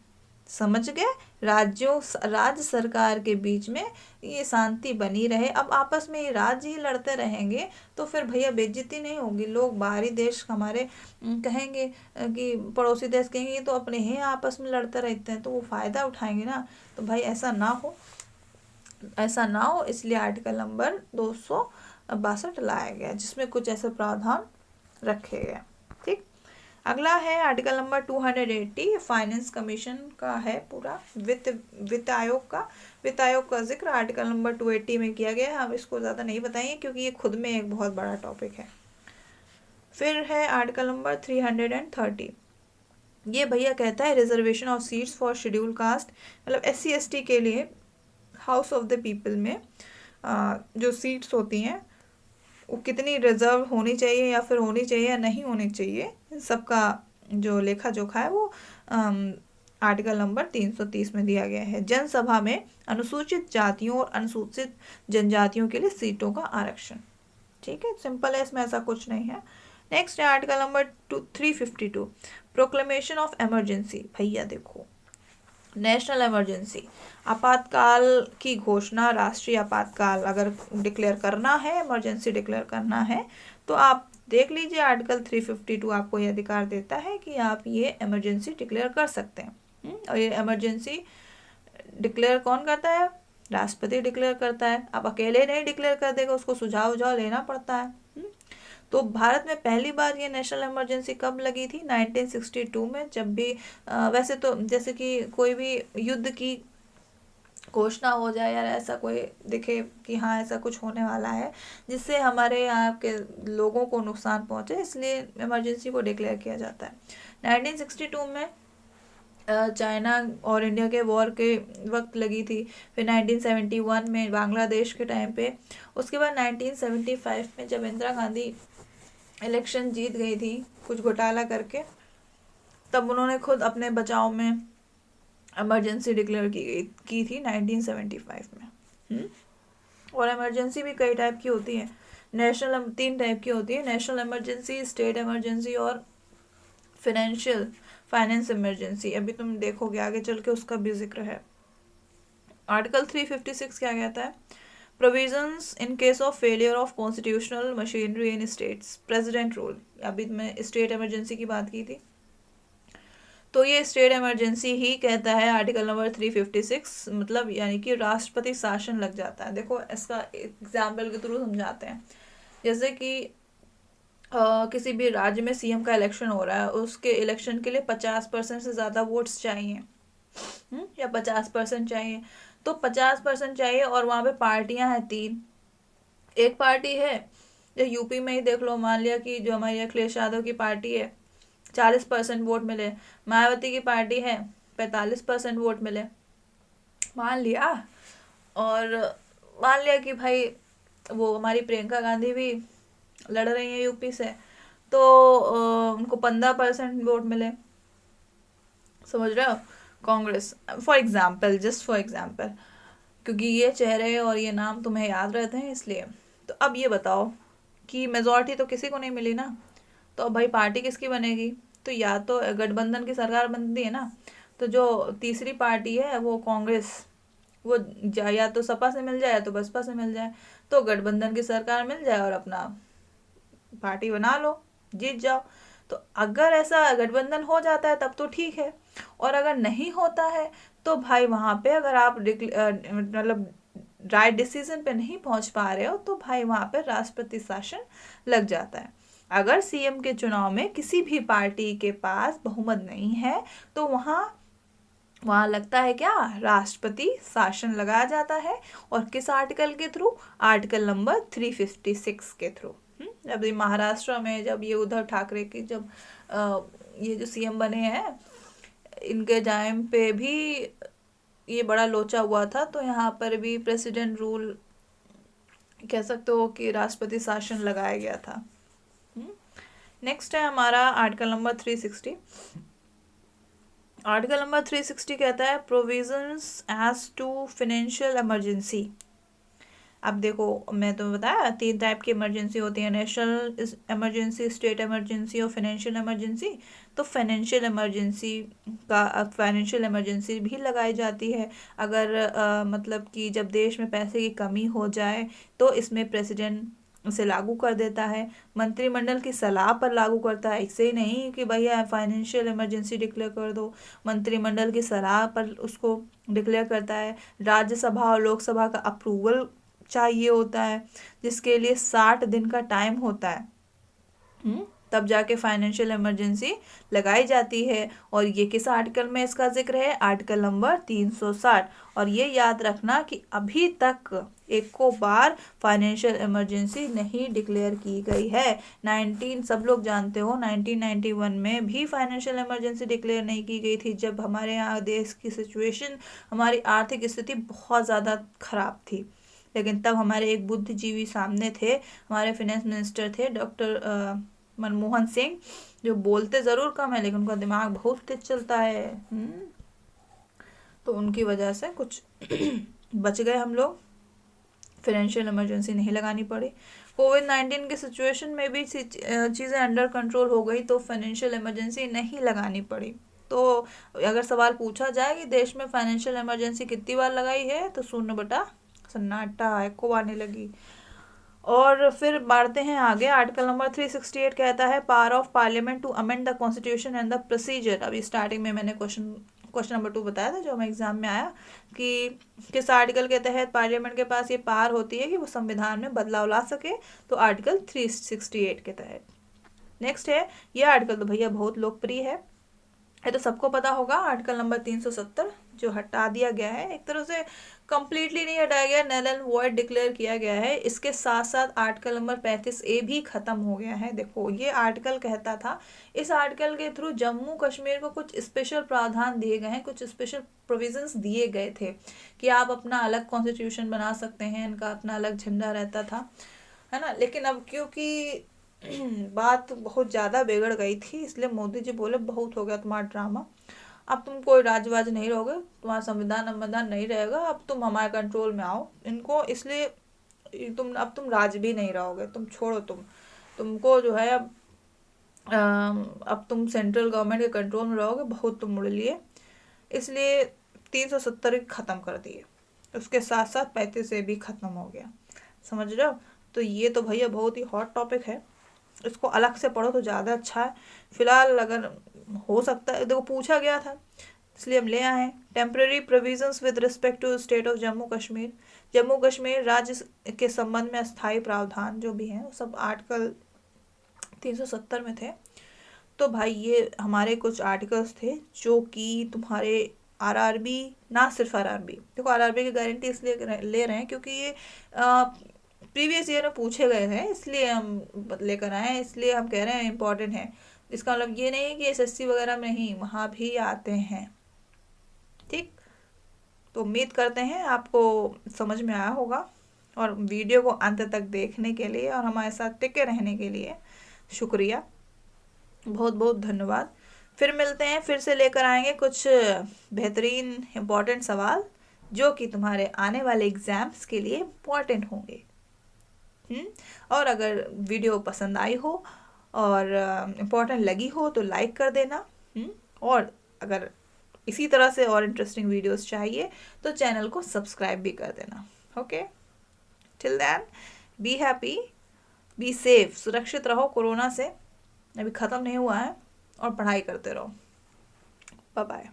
समझ गए? राज्य सरकार के बीच में ये शांति बनी रहे। अब आपस में ये राज्य ही लड़ते रहेंगे तो फिर भैया बेइज्जती नहीं होगी। लोग बाहरी देश हमारे कहेंगे कि पड़ोसी देश कहेंगे ये तो अपने ही आपस में लड़ते रहते हैं, तो वो फ़ायदा उठाएंगे ना। तो भाई ऐसा ना हो, इसलिए आर्टिकल नंबर 262 लाया गया जिसमें कुछ ऐसे प्रावधान रखे गए। ठीक, अगला है आर्टिकल नंबर 280, फाइनेंस कमीशन का है, पूरा वित्त आयोग का जिक्र आर्टिकल नंबर 280 में किया गया है। हम इसको ज़्यादा नहीं बताएंगे क्योंकि ये खुद में एक बहुत बड़ा टॉपिक है। फिर है आर्टिकल नंबर 330, ये भैया कहता है reservation of seats for schedule caste, मतलब SC/ST के लिए हाउस ऑफ द पीपल में जो सीट्स होती हैं वो कितनी रिजर्व होनी चाहिए या फिर होनी चाहिए या नहीं होनी चाहिए, सबका जो लेखा जोखा है वो आर्टिकल नंबर 330 में दिया गया है। जनसभा में अनुसूचित जातियों और अनुसूचित जनजातियों के लिए सीटों का आरक्षण। ठीक है, सिंपल है, इसमें ऐसा कुछ नहीं है। नेक्स्ट है article number 352, proclamation of emergency. भैया देखो, नेशनल इमरजेंसी, आपातकाल की घोषणा, राष्ट्रीय आपातकाल अगर डिक्लेयर करना है, इमरजेंसी डिक्लेयर करना है, तो आप देख लीजिए आर्टिकल 352 आपको ये अधिकार देता है कि आप ये इमरजेंसी डिक्लेयर कर सकते हैं। और ये इमरजेंसी डिक्लेयर कौन करता है? राष्ट्रपति डिक्लेयर करता है। अब अकेले नहीं डिक्लेयर कर देगा, उसको सुझाव लेना पड़ता है। तो भारत में पहली बार ये नेशनल इमरजेंसी कब लगी थी? 1962 में, जब भी वैसे तो जैसे कि कोई भी युद्ध की घोषणा हो जाए या ऐसा कोई दिखे कि हाँ ऐसा कुछ होने वाला है जिससे हमारे यहाँ के लोगों को नुकसान पहुँचे, इसलिए इमरजेंसी को डिक्लेयर किया जाता है। 1962 में चाइना और इंडिया के वॉर के वक्त लगी थी। फिर 1971 में बांग्लादेश के टाइम पे, उसके बाद 1975 में जब इंदिरा गांधी इलेक्शन जीत गई थी कुछ घोटाला करके, तब उन्होंने खुद अपने बचाव में इमरजेंसी डिक्लेयर की थी 1975 में। और इमरजेंसी भी कई टाइप की होती है। नेशनल 3 टाइप की होती है, नेशनल इमरजेंसी, स्टेट इमरजेंसी और फाइनेंस इमरजेंसी। अभी तुम देखोगे आगे चल के उसका भी जिक्र है। आर्टिकल 356 क्या कहता है? Provisions in case of failure of constitutional machinery in states, president rule. अभी मैं स्टेट इमरजेंसी की बात की थी, तो ये स्टेट इमरजेंसी ही कहता है आर्टिकल नंबर 356, मतलब यानी कि राष्ट्रपति शासन लग जाता है। देखो इसका एग्जाम्पल के थ्रू समझाते हैं। जैसे कि किसी भी राज्य में CM का इलेक्शन हो रहा है, उसके इलेक्शन के लिए 50% से ज़्यादा वोट्स चाहिए, या 50% चाहिए, तो 50% चाहिए और वहाँ पे पार्टियां हैं 3। एक पार्टी है, जो यूपी में ही देख लो, मान लिया कि जो हमारी अखिलेश यादव की पार्टी है 40% वोट मिले, मायावती की पार्टी है 45% वोट मिले, मान लिया। और मान लिया कि भाई वो हमारी प्रियंका गांधी भी लड़ रही है यूपी से, तो उनको 15% वोट मिले। समझ रहे हो? Congress for example, just for example, क्योंकि ये चेहरे और ये नाम तुम्हें याद रहते हैं इसलिए। तो अब ये बताओ कि मेजॉरिटी तो किसी को नहीं मिली ना, तो अब भाई पार्टी किसकी बनेगी? तो या तो गठबंधन की सरकार बनती है ना, तो जो तीसरी पार्टी है वो कांग्रेस, वो या तो सपा से मिल जाए या तो बसपा से मिल जाए, तो गठबंधन की सरकार मिल जाए और अपना पार्टी बना लो, जीत जाओ। तो अगर ऐसा गठबंधन हो जाता है तब तो ठीक है, और अगर नहीं होता है तो भाई वहाँ पे अगर आप मतलब राइट डिसीजन पे नहीं पहुंच पा रहे हो तो भाई वहाँ पे राष्ट्रपति शासन लग जाता है। अगर सीएम के चुनाव में किसी भी पार्टी के पास बहुमत नहीं है तो वहाँ लगता है क्या, राष्ट्रपति शासन लगाया जाता है। और किस आर्टिकल के थ्रू, आर्टिकल नंबर 356 के थ्रू। अभी महाराष्ट्र में जब ये उद्धव ठाकरे की जब ये जो सीएम बने हैं, इनके टाइम पे भी ये बड़ा लोचा हुआ था, तो यहाँ पर भी प्रेसिडेंट रूल कह सकते हो कि राष्ट्रपति शासन लगाया गया था। नेक्स्ट है हमारा आर्टिकल नंबर 360। आर्टिकल नंबर 360 कहता है provisions as to financial emergency. अब देखो, मैं तुम्हें बताया 3 टाइप की इमरजेंसी होती है, नेशनल इमरजेंसी, स्टेट इमरजेंसी और फाइनेंशियल इमरजेंसी। तो फाइनेंशियल इमरजेंसी भी लगाई जाती है अगर मतलब कि जब देश में पैसे की कमी हो जाए तो इसमें प्रेसिडेंट उसे लागू कर देता है, मंत्रिमंडल की सलाह पर लागू करता है। इससे ही नहीं कि भैया फाइनेंशियल इमरजेंसी डिक्लेयर कर दो, मंत्रिमंडल की सलाह पर उसको डिक्लेयर करता है। राज्यसभा और लोकसभा का अप्रूवल चाहिए होता है, जिसके लिए 60 दिन का टाइम होता है, तब जाके फाइनेंशियल इमरजेंसी लगाई जाती है। और ये किस आर्टिकल में इसका जिक्र है, आर्टिकल नंबर 360। और ये याद रखना कि अभी तक एक को बार फाइनेंशियल इमरजेंसी नहीं डिक्लेयर की गई है। सब लोग जानते हो 1991 में भी फाइनेंशियल इमरजेंसी डिक्लेयर नहीं की गई थी, जब हमारे यहाँ देश की सिचुएशन, हमारी आर्थिक स्थिति बहुत ज़्यादा खराब थी। लेकिन तब हमारे एक बुद्धिजीवी सामने थे, हमारे फाइनेंस मिनिस्टर थे डॉक्टर मनमोहन सिंह, जो बोलते ज़रूर कम है लेकिन उनका दिमाग बहुत तेज चलता है। तो उनकी वजह से कुछ बच गए हम लोग, फाइनेंशियल इमरजेंसी नहीं लगानी पड़ी। कोविड-19 की सिचुएशन में भी चीज़ें अंडर कंट्रोल हो गई तो फाइनेंशियल इमरजेंसी नहीं लगानी पड़ी। तो अगर सवाल पूछा जाए कि देश में फाइनेंशियल इमरजेंसी कितनी बार लगाई है, तो 0/सन्नाटा, एको आने लगी। और फिर बढ़ते हैं आगे, आर्टिकल नंबर 368 कहता है power of parliament to amend the constitution and the procedure. अभी स्टार्टिंग में मैंने क्वेश्चन नंबर 2 बताया था जो हमें एग्जाम में आया, कि किस आर्टिकल के तहत पार्लियामेंट के पास ये पावर होती है कि वो संविधान में बदलाव ला सके, तो आर्टिकल 368 के तहत। नेक्स्ट है, ये आर्टिकल तो भैया बहुत लोकप्रिय है, ये तो सबको पता होगा, आर्टिकल नंबर 370 जो हटा दिया गया है, एक तरह से कंप्लीटली नहीं हटाया गया, नल एंड वॉइड डिक्लेयर किया गया है। इसके साथ साथ आर्टिकल नंबर 35A भी खत्म हो गया है। देखो, ये आर्टिकल कहता था, इस आर्टिकल के थ्रू जम्मू कश्मीर को कुछ स्पेशल प्रावधान दिए गए हैं, कुछ स्पेशल प्रोविजंस दिए गए थे कि आप अपना अलग कॉन्स्टिट्यूशन बना सकते हैं, इनका अपना अलग झंडा रहता था, है ना। लेकिन अब क्योंकि बात बहुत ज़्यादा बिगड़ गई थी, इसलिए मोदी जी बोले बहुत हो गया तुम्हारा ड्रामा, अब तुम कोई राजवाज नहीं रहोगे, तुम्हारा संविधान नहीं रहेगा, अब तुम हमारे कंट्रोल में आओ इनको, इसलिए अब तुम राज भी नहीं रहोगे, तुम छोड़ो, तुमको जो है अब तुम सेंट्रल गवर्नमेंट के कंट्रोल में रहोगे, बहुत तुम मुड़ लिए, इसलिए 370 ख़त्म कर दिए। उसके साथ साथ 35A भी ख़त्म हो गया, समझ रहे हो। तो ये तो भैया बहुत ही हॉट टॉपिक है, इसको अलग से पढ़ो तो ज़्यादा अच्छा है। फिलहाल अगर हो सकता है, देखो पूछा गया था इसलिए हम ले आए हैं। Temporary provisions with respect to state of Jammu Kashmir, Jammu Kashmir राज्य के संबंध में अस्थायी प्रावधान जो भी हैं वो सब आर्टिकल 370 में थे। तो भाई ये हमारे कुछ आर्टिकल्स थे जो कि तुम्हारे आरआरबी, ना सिर्फ आरआरबी, देखो आरआरबी की गारंटी इसलिए ले रहे हैं क्योंकि ये प्रीवियस ईयर में पूछे गए हैं, इसलिए हम लेकर आए हैं, इसलिए हम कह रहे हैं इम्पॉर्टेंट है। इसका मतलब ये नहीं है कि एसएससी वगैरह में नहीं, वहाँ भी आते हैं, ठीक। तो उम्मीद करते हैं आपको समझ में आया होगा, और वीडियो को अंत तक देखने के लिए और हमारे साथ टिके रहने के लिए शुक्रिया, बहुत बहुत धन्यवाद। फिर मिलते हैं, फिर से लेकर आएंगे कुछ बेहतरीन इम्पॉर्टेंट सवाल जो कि तुम्हारे आने वाले एग्जाम्स के लिए इम्पॉर्टेंट होंगे। और अगर वीडियो पसंद आई हो और इम्पोर्टेंट लगी हो तो लाइक कर देना, और अगर इसी तरह से और इंटरेस्टिंग वीडियोस चाहिए तो चैनल को सब्सक्राइब भी कर देना। Okay, till then be happy, be safe, सुरक्षित रहो कोरोना से, अभी ख़त्म नहीं हुआ है, और पढ़ाई करते रहो। Bye bye.